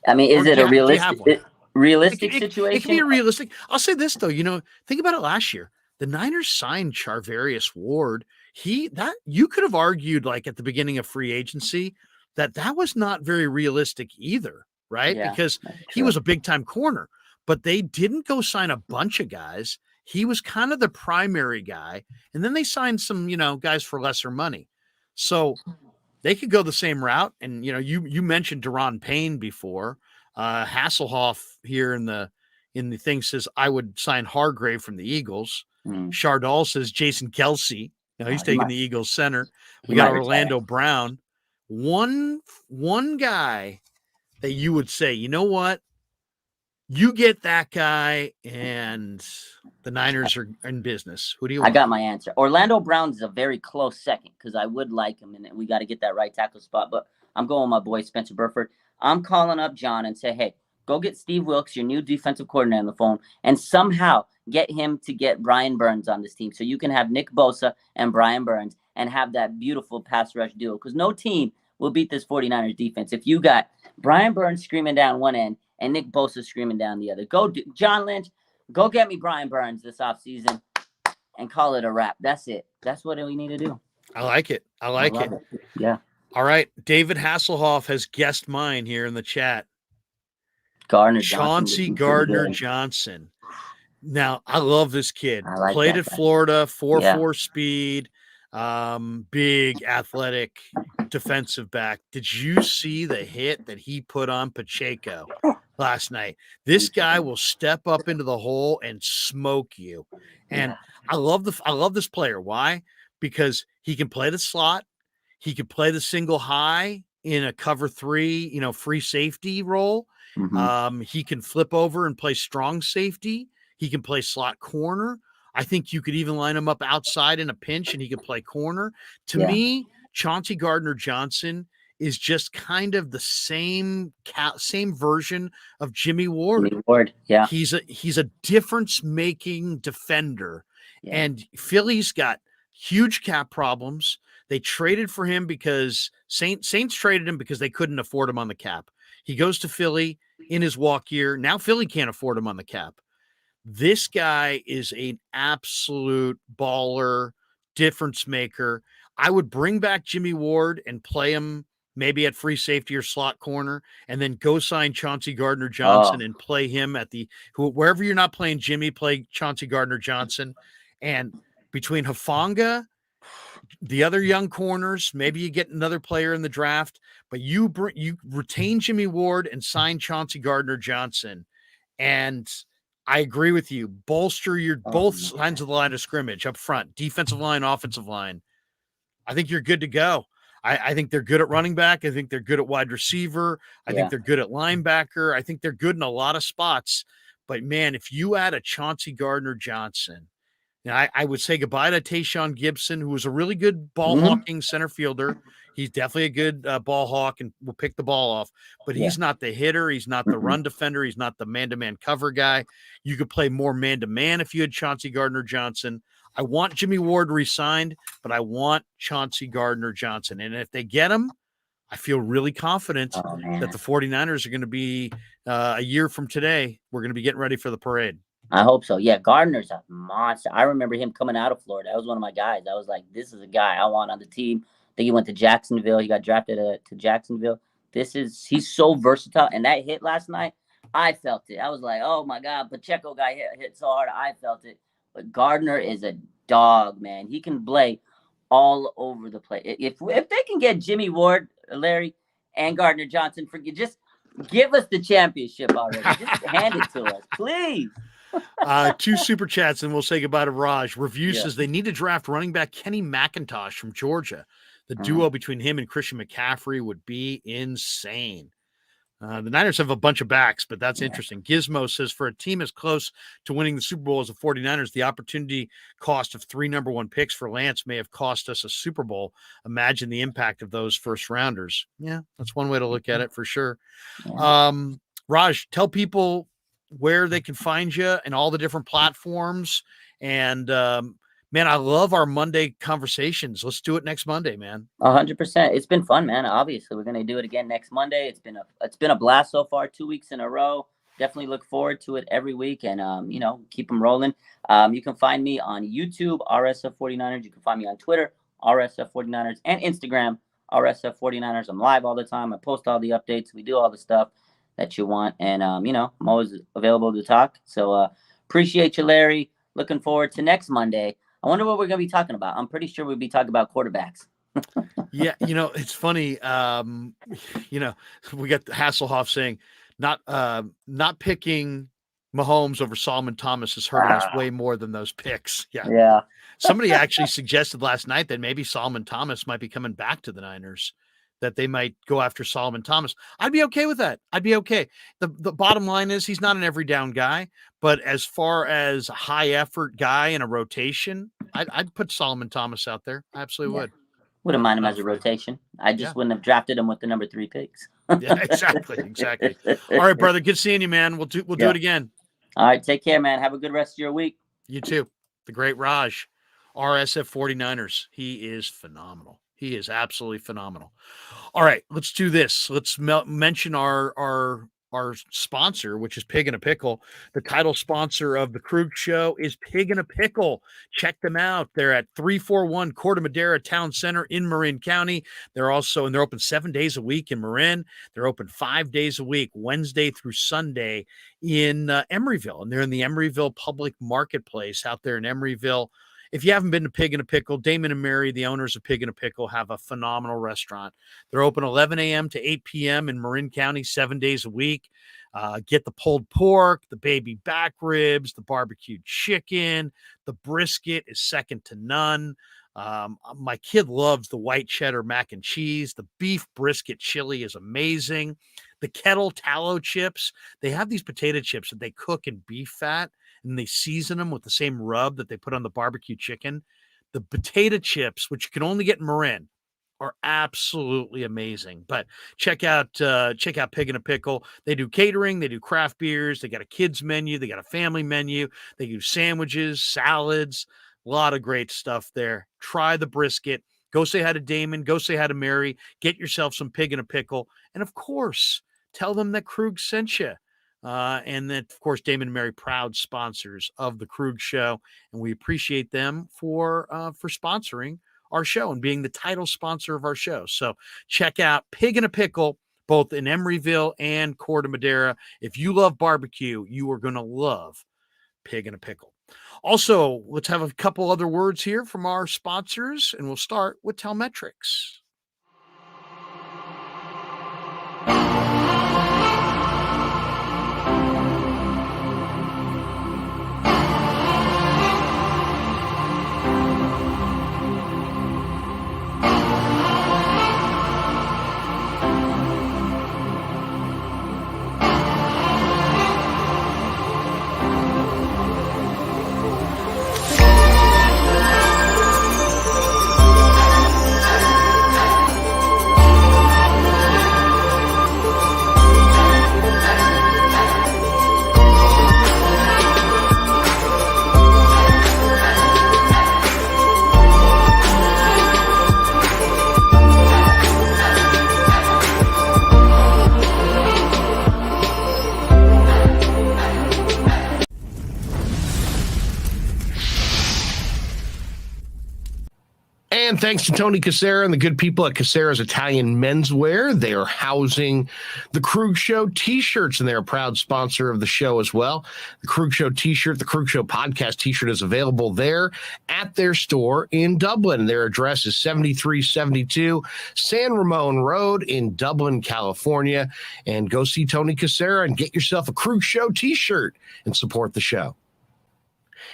I mean, is it a realistic situation? It can be a realistic. I'll say this, though. Think about it last year. The Niners signed Charvarius Ward. You could have argued, like at the beginning of free agency, that was not very realistic either, right? Yeah, because he was a big-time corner. But they didn't go sign a bunch of guys. He was kind of the primary guy. And then they signed some, guys for lesser money. So they could go the same route. And, you mentioned Deron Payne before. Hasselhoff here in the thing says, I would sign Hargrave from the Eagles. Chardal says Jason Kelsey. He's taking the Eagles center. We got Orlando Brown. One guy that you would say, you know what? You get that guy, and the Niners are in business. Who do you want? I got my answer. Orlando Brown is a very close second because I would like him, and we got to get that right tackle spot. But I'm going with my boy Spencer Burford. I'm calling up John and say, hey, go get Steve Wilkes, your new defensive coordinator, on the phone, and somehow get him to get Brian Burns on this team so you can have Nick Bosa and Brian Burns and have that beautiful pass rush duo because no team will beat this 49ers defense if you got Brian Burns screaming down one end and Nick Bosa screaming down the other. John Lynch, go get me Brian Burns this offseason and call it a wrap. That's it. That's what we need to do. I like it. I like it. Yeah. All right. David Hasselhoff has guessed mine here in the chat. Chauncey Gardner Johnson. Now, I love this kid. Played at Florida, 4.4 speed, big athletic defensive back. Did you see the hit that he put on Pacheco last night? This guy will step up into the hole and smoke you. And I love this player. Why? Because he can play the slot. He can play the single high in a cover 3, free safety role. He can flip over and play strong safety. He can play slot corner. I think you could even line him up outside in a pinch and he could play corner. To me, Chauncey Gardner Johnson is just kind of the same version of Jimmy Ward. Yeah. He's a difference-making defender. Yeah. And Philly's got huge cap problems. They traded for him because Saints traded him because they couldn't afford him on the cap. He goes to Philly in his walk year. Now Philly can't afford him on the cap. This guy is an absolute baller, difference maker. I would bring back Jimmy Ward and play him maybe at free safety or slot corner, and then go sign Chauncey Gardner Johnson and play him at wherever you're not playing Jimmy, play Chauncey Gardner Johnson. And between Hufanga, the other young corners, maybe you get another player in the draft, but you retain Jimmy Ward and sign Chauncey Gardner-Johnson. And I agree with you. Bolster your both sides of the line of scrimmage up front, defensive line, offensive line. I think you're good to go. I think they're good at running back. I think they're good at wide receiver. I think they're good at linebacker. I think they're good in a lot of spots. But man, if you add a Chauncey Gardner-Johnson, and I would say goodbye to Tayshaun Gibson, who was a really good ball hawking center fielder. He's definitely a good ball hawk and will pick the ball off, but he's not the hitter. He's not the run defender. He's not the man-to-man cover guy. You could play more man-to-man if you had Chauncey Gardner-Johnson. I want Jimmy Ward re-signed, but I want Chauncey Gardner-Johnson. And if they get him, I feel really confident that the 49ers are going to be a year from today. We're going to be getting ready for the parade. I hope so. Yeah, Gardner's a monster. I remember him coming out of Florida. That was one of my guys. I was like, this is a guy I want on the team. I think he went to Jacksonville. He got drafted to Jacksonville. He's so versatile. And that hit last night, I felt it. I was like, oh my God, Pacheco got hit so hard. I felt it. But Gardner is a dog, man. He can play all over the place. If they can get Jimmy Ward, Larry, and Gardner-Johnson, just give us the championship already. Just hand it to us, please. 2 super chats, and we'll say goodbye to Raj. Review says they need to draft running back Kenny McIntosh from Georgia. The duo between him and Christian McCaffrey would be insane. The Niners have a bunch of backs, but that's interesting. Gizmo says for a team as close to winning the Super Bowl as the 49ers, the opportunity cost of 3 number 1 picks for Lance may have cost us a Super Bowl. Imagine the impact of those first rounders. Yeah, that's one way to look at it for sure. Raj, tell people where they can find you and all the different platforms. And man, I love our Monday conversations. Let's do it next Monday, man. 100%. It's been fun, man. Obviously, we're going to do it again next Monday. It's been a blast so far, 2 weeks in a row. Definitely look forward to it every week and, keep them rolling. You can find me on YouTube, RSF49ers. You can find me on Twitter, RSF49ers, and Instagram, RSF49ers. I'm live all the time. I post all the updates. We do all the stuff that you want. And, I'm always available to talk. So appreciate you, Larry. Looking forward to next Monday. I wonder what we're going to be talking about. I'm pretty sure we'll be talking about quarterbacks. Yeah, it's funny. We got Hasselhoff saying not picking Mahomes over Solomon Thomas is hurting us way more than those picks. Yeah. Somebody actually suggested last night that maybe Solomon Thomas might be coming back to the Niners, that they might go after Solomon Thomas. I'd be okay with that. I'd be okay. The bottom line is he's not an every down guy, but as far as a high effort guy in a rotation, I'd put Solomon Thomas out there. I absolutely would. Wouldn't mind him as a rotation. I just wouldn't have drafted him with the number 3 picks. Yeah, exactly. All right, brother. Good seeing you, man. We'll do it again. All right. Take care, man. Have a good rest of your week. You too. The great Raj, RSF 49ers. He is phenomenal. He is absolutely phenomenal. All right, let's do this. Let's mention our sponsor, which is Pig and a Pickle. The title sponsor of the Krug Show is Pig and a Pickle. Check them out. They're at 341 Corte Madera Town Center in Marin County. They're open 7 days a week in Marin. They're open 5 days a week, Wednesday through Sunday in Emeryville. And they're in the Emeryville Public Marketplace out there in Emeryville. If you haven't been to Pig and a Pickle, Damon and Mary, the owners of Pig and a Pickle, have a phenomenal restaurant. They're open 11 a.m. to 8 p.m. in Marin County, 7 days a week. Get the pulled pork, the baby back ribs, the barbecued chicken. The brisket is second to none. My kid loves the white cheddar mac and cheese. The beef brisket chili is amazing. The kettle tallow chips, they have these potato chips that they cook in beef fat, and they season them with the same rub that they put on the barbecue chicken. The potato chips, which you can only get in Marin, are absolutely amazing. But check out Pig and a Pickle. They do catering, they do craft beers, they got a kids menu, they got a family menu, they do sandwiches, salads, a lot of great stuff there. Try the brisket. Go say hi to Damon, go say hi to Mary, get yourself some Pig and a Pickle, and of course, tell them that Krug sent you. And then, of course, Damon and Mary, proud sponsors of the Krug Show, and we appreciate them for sponsoring our show and being the title sponsor of our show. So check out Pig and a Pickle, both in Emeryville and Corte Madera. If you love barbecue, you are going to love Pig and a Pickle. Also, let's have a couple other words here from our sponsors, and we'll start with Telmetrics. And thanks to Tony Cassera and the good people at Cassera's Italian Menswear. They are housing the Krug Show t-shirts, and they're a proud sponsor of the show as well. The Krug Show t-shirt, the Krug Show podcast t-shirt is available there at their store in Dublin. Their address is 7372 San Ramon Road in Dublin, California. And go see Tony Cassera and get yourself a Krug Show t-shirt and support the show.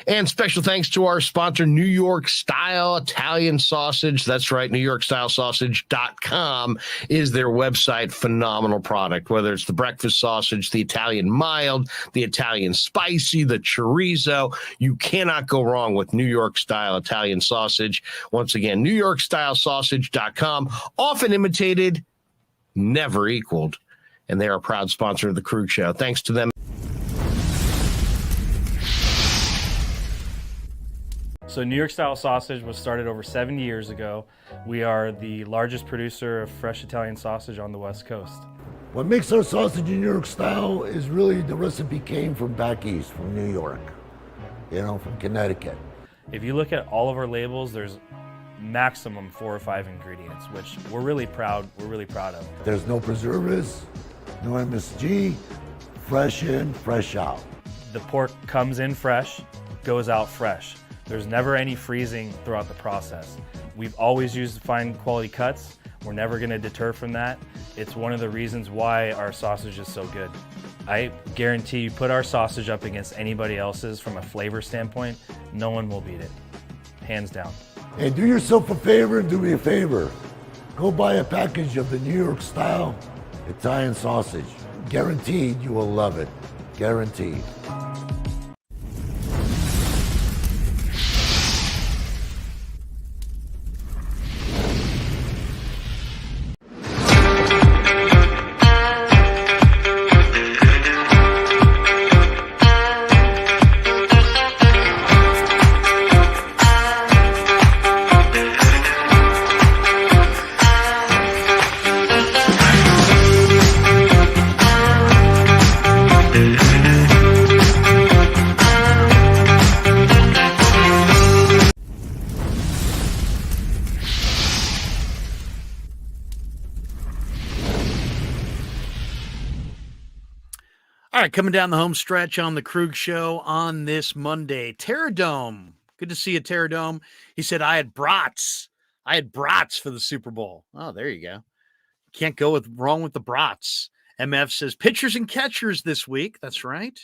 And special thanks to our sponsor, New York Style Italian Sausage. That's right, NewYorkStyleSausage.com is their website. Phenomenal product, whether it's the breakfast sausage, the Italian mild, the Italian spicy, the chorizo. You cannot go wrong with New York Style Italian Sausage. Once again, NewYorkStyleSausage.com, often imitated, never equaled. And they are a proud sponsor of the Krug Show. Thanks to them. So New York Style Sausage was started over 70 years ago. We are the largest producer of fresh Italian sausage on the West Coast. What makes our sausage in New York style is really the recipe came from back east, from New York, from Connecticut. If you look at all of our labels, there's maximum 4 or 5 ingredients, which we're really proud of. There's no preservatives, no MSG, fresh in, fresh out. The pork comes in fresh, goes out fresh. There's never any freezing throughout the process. We've always used fine quality cuts. We're never going to deter from that. It's one of the reasons why our sausage is so good. I guarantee you put our sausage up against anybody else's from a flavor standpoint, no one will beat it, hands down. Hey, do yourself a favor and do me a favor. Go buy a package of the New York style Italian sausage. Guaranteed you will love it. Guaranteed. All right, coming down the home stretch on the Krug Show on this Monday. Terradome. Good to see you, Terradome. He said, I had brats for the Super Bowl. Oh, there you go. Can't go wrong with the brats. MF says, pitchers and catchers this week. That's right.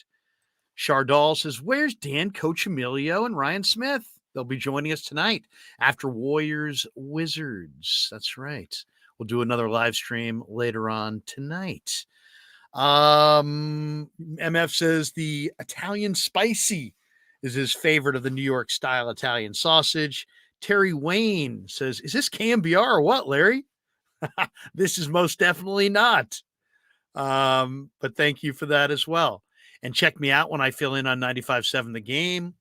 Chardal says, where's Dan, Coach Emilio, and Ryan Smith? They'll be joining us tonight after Warriors Wizards. That's right. We'll do another live stream later on tonight. MF says the Italian spicy is his favorite of the New York style Italian sausage. Terry Wayne says, is this KMBR or what, Larry? This is most definitely not. But thank you for that as well. And check me out when I fill in on 95.7 The Game.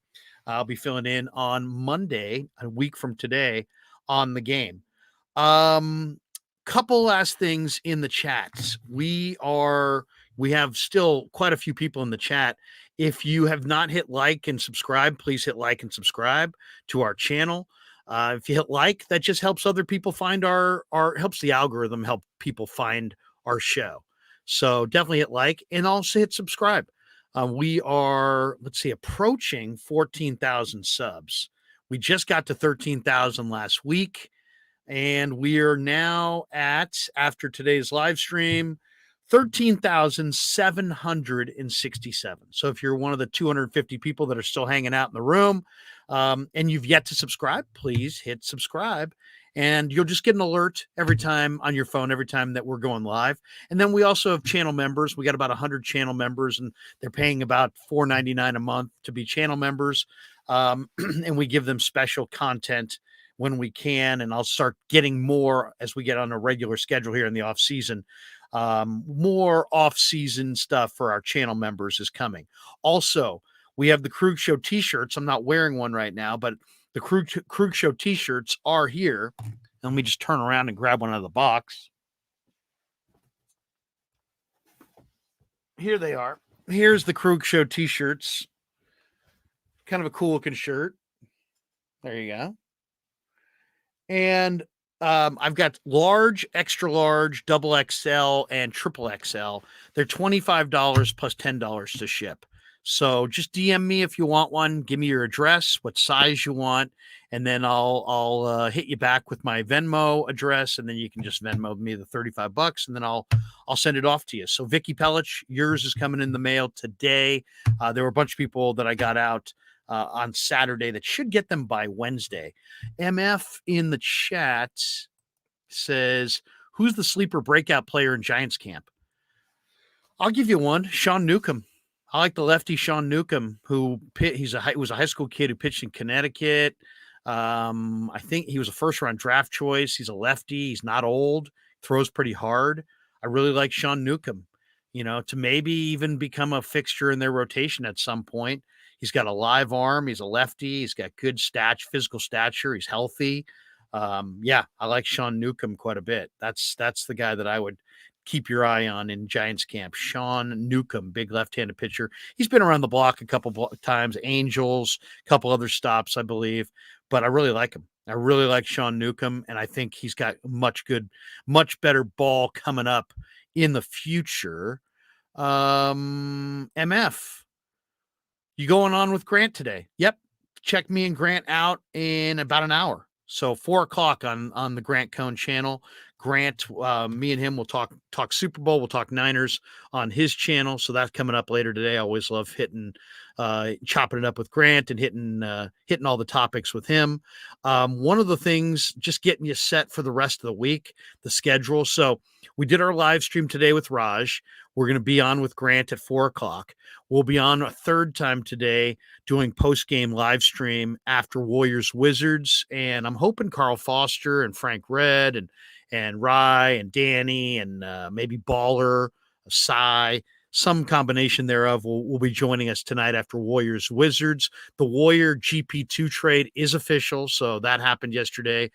I'll be filling in on Monday, a week from today, on The Game. Couple last things in the chats. We have still quite a few people in the chat. If you have not hit like and subscribe, please hit like and subscribe to our channel. If you hit like, that just helps other people find helps the algorithm help people find our show. So definitely hit like and also hit subscribe. We are, let's see, approaching 14,000 subs. We just got to 13,000 last week. And we are now at, after today's live stream, 13,767. So if you're one of the 250 people that are still hanging out in the room, and you've yet to subscribe, please hit subscribe. And you'll just get an alert every time on your phone, every time that we're going live. And then we also have channel members. We got about 100 channel members, and they're paying about $4.99 a month to be channel members. And we give them special content when we can. And I'll start getting more as we get on a regular schedule here in the off season. More off season stuff for our channel members is coming. Also, we have the Krug Show t-shirts. I'm not wearing one right now, but the Krug Show t-shirts are here. And let me just turn around and grab one out of the box. Here they are. Here's the Krug Show t-shirts. Kind of a cool looking shirt. There you go. And I've got large, extra large, double XL, and triple XL. They're $25 plus $10 to ship. So just DM me if you want one. Give me your address, what size you want, and then I'll hit you back with my Venmo address, and then you can just Venmo me the $35, and then I'll send it off to you. So Vicky Pellich, yours is coming in the mail today. There were a bunch of people that I got out on Saturday that should get them by Wednesday. MF in the chat says, who's the sleeper breakout player in Giants camp? I'll give you one, Sean Newcomb. I like the lefty Sean Newcomb, who was a high school kid who pitched in Connecticut. I think he was a first-round draft choice. He's a lefty. He's not old. Throws pretty hard. I really like Sean Newcomb, to maybe even become a fixture in their rotation at some point. He's got a live arm. He's a lefty. He's got good physical stature. He's healthy. I like Sean Newcomb quite a bit. That's the guy that I would keep your eye on in Giants camp. Sean Newcomb, big left-handed pitcher. He's been around the block a couple times, Angels, a couple other stops, I believe, but I really like him. I really like Sean Newcomb, and I think he's got much better ball coming up in the future. MF, you going on with Grant today? Yep. Check me and Grant out in about an hour. So 4:00 on the Grant Cohn channel. Grant, me and him will talk Super Bowl. We'll talk Niners on his channel. So that's coming up later today. I always love chopping it up with Grant and hitting all the topics with him. One of the things, just getting you set for the rest of the week, the schedule. So we did our live stream today with Raj. We're going to be on with Grant at 4:00. We'll be on a third time today doing post-game live stream after Warriors Wizards. And I'm hoping Carl Foster and Frank Red and Rye and Danny and maybe Baller, Cy, some combination thereof will be joining us tonight after Warriors Wizards. The Warrior GP2 trade is official, so that happened yesterday.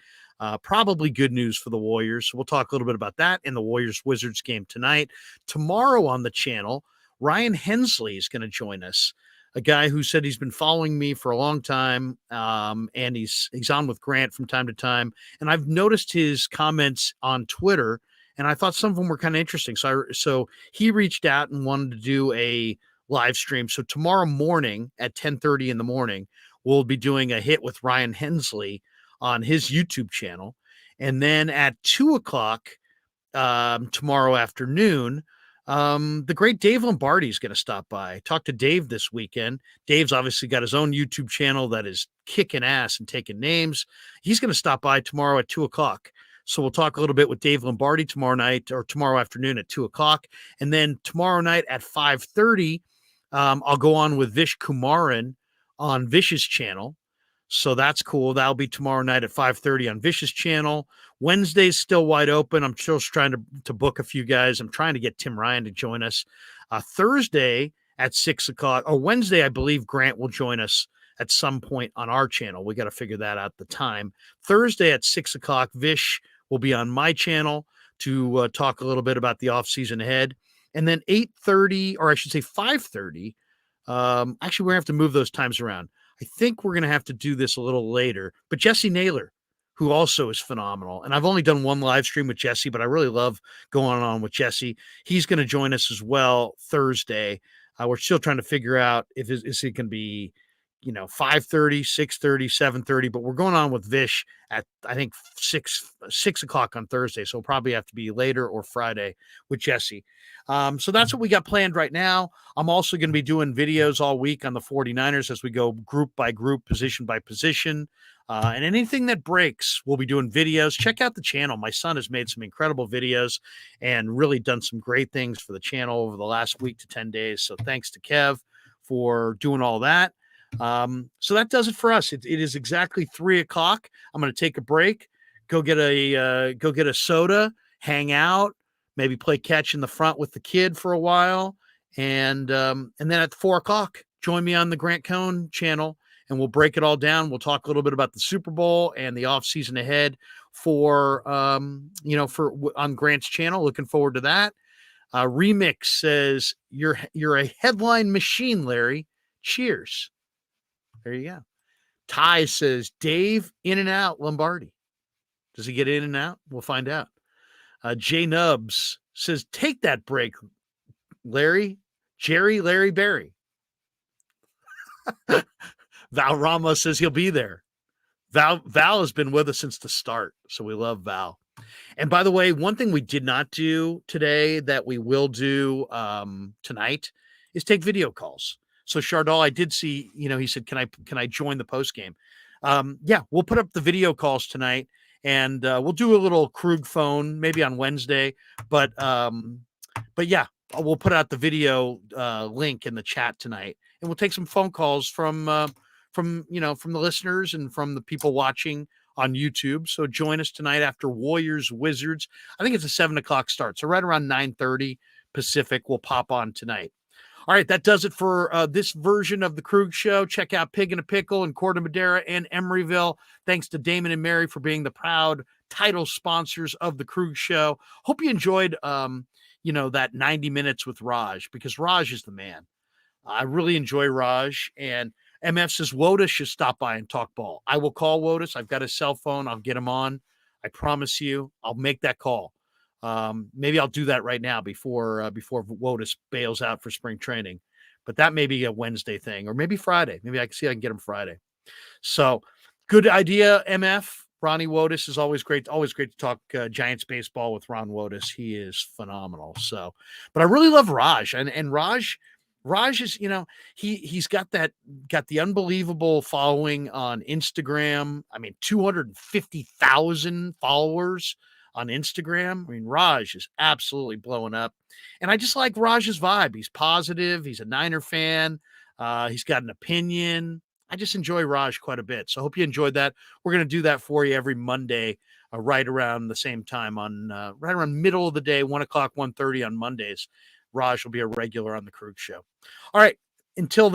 Probably good news for the Warriors. So we'll talk a little bit about that in the Warriors Wizards game tonight. Tomorrow on the channel, Ryan Hensley is going to join us, a guy who said he's been following me for a long time, and he's on with Grant from time to time. And I've noticed his comments on Twitter, and I thought some of them were kind of interesting. So he reached out and wanted to do a live stream. So tomorrow morning at 10:30 in the morning, we'll be doing a hit with Ryan Hensley on his YouTube channel. And then at 2:00 tomorrow afternoon, the great Dave Lombardi is going to stop by. Talked to Dave this weekend. Dave's obviously got his own YouTube channel that is kicking ass and taking names. He's going to stop by tomorrow at 2:00. So we'll talk a little bit with Dave Lombardi tomorrow night or tomorrow afternoon at 2:00. And then tomorrow night at 5:30, I'll go on with Vish Kumaran on Vish's channel. So that's cool. That'll be tomorrow night at 5:30 on Vish's channel. Wednesday's still wide open. I'm still trying to book a few guys. I'm trying to get Tim Ryan to join us. Thursday at 6:00, or Wednesday, I believe Grant will join us at some point on our channel. We got to figure that out the time. Thursday at 6:00, Vish will be on my channel to talk a little bit about the offseason ahead. And then 8:30, or I should say 5:30. Actually, we're going to have to move those times around. I think we're going to have to do this a little later. But Jesse Naylor, who also is phenomenal, and I've only done one live stream with Jesse, but I really love going on with Jesse. He's going to join us as well Thursday. We're still trying to figure out if is it going to be, 5:30, 6:30, 7:30, but we're going on with Vish at, I think, 6 o'clock on Thursday. So it'll probably have to be later or Friday with Jesse. So that's what we got planned right now. I'm also going to be doing videos all week on the 49ers as we go group by group, position by position. And anything that breaks, we'll be doing videos. Check out the channel. My son has made some incredible videos and really done some great things for the channel over the last week to 10 days. So thanks to Kev for doing all that. So that does it for us. It is exactly 3 o'clock. I'm going to take a break, go get a soda, hang out, maybe play catch in the front with the kid for a while. And then at 4 o'clock, join me on the Grant Cohn channel and we'll break it all down. We'll talk a little bit about the Super Bowl and the off season ahead on Grant's channel. Looking forward to that. Remix says you're a headline machine, Larry. Cheers. There you go. Ty says, Dave, in and out, Lombardi. Does he get in and out? We'll find out. J Nubs says, take that break, Larry. Larry Berry. Val Ramos says he'll be there. Val has been with us since the start, so we love Val. And by the way, one thing we did not do today that we will do tonight is take video calls. So Chardal, I did see, he said, can I join the post game? Yeah, we'll put up the video calls tonight and we'll do a little Krug phone maybe on Wednesday, but yeah, we'll put out the video link in the chat tonight and we'll take some phone calls from the listeners and from the people watching on YouTube. So join us tonight after Warriors Wizards. I think it's a 7 o'clock start. So right around 9:30 Pacific, we'll pop on tonight. All right, that does it for this version of the Krug Show. Check out Pig in a Pickle in Corte Madera and Emeryville. Thanks to Damon and Mary for being the proud title sponsors of the Krug Show. Hope you enjoyed, that 90 minutes with Raj, because Raj is the man. I really enjoy Raj. And MF says Wotus should stop by and talk ball. I will call Wotus. I've got his cell phone. I'll get him on. I promise you, I'll make that call. Maybe I'll do that right now before Wotus bails out for spring training, but that may be a Wednesday thing or maybe Friday. Maybe I can get him Friday. So good idea. MF Ronnie Wotus is always great. Always great to talk Giants baseball with Ron Wotus. He is phenomenal. So, but I really love Raj and Raj is, he's got the unbelievable following on Instagram. I mean, 250,000 followers on Instagram. I mean, Raj is absolutely blowing up. And I just like Raj's vibe. He's positive. He's a Niner fan. He's got an opinion. I just enjoy Raj quite a bit. So I hope you enjoyed that. We're going to do that for you every Monday, right around the same time right around middle of the day, 1 o'clock, 1:30 on Mondays. Raj will be a regular on the Krug Show. All right. Until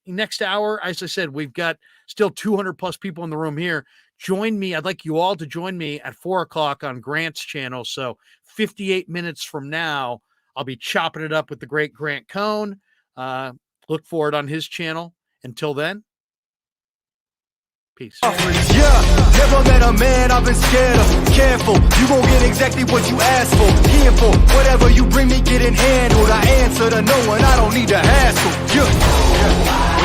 next hour, as I said, we've got still 200 plus people in the room here. Join me. I'd like you all to join me at 4 o'clock on Grant's channel. So 58 minutes from now, I'll be chopping it up with the great Grant Cohn. Look for it on his channel. Until then, peace. Yeah, never met a man I've been scared of. Careful, you won't get exactly what you asked for. Here for whatever you bring me, getting handled. I answer to no one, I don't need to hassle. Yeah.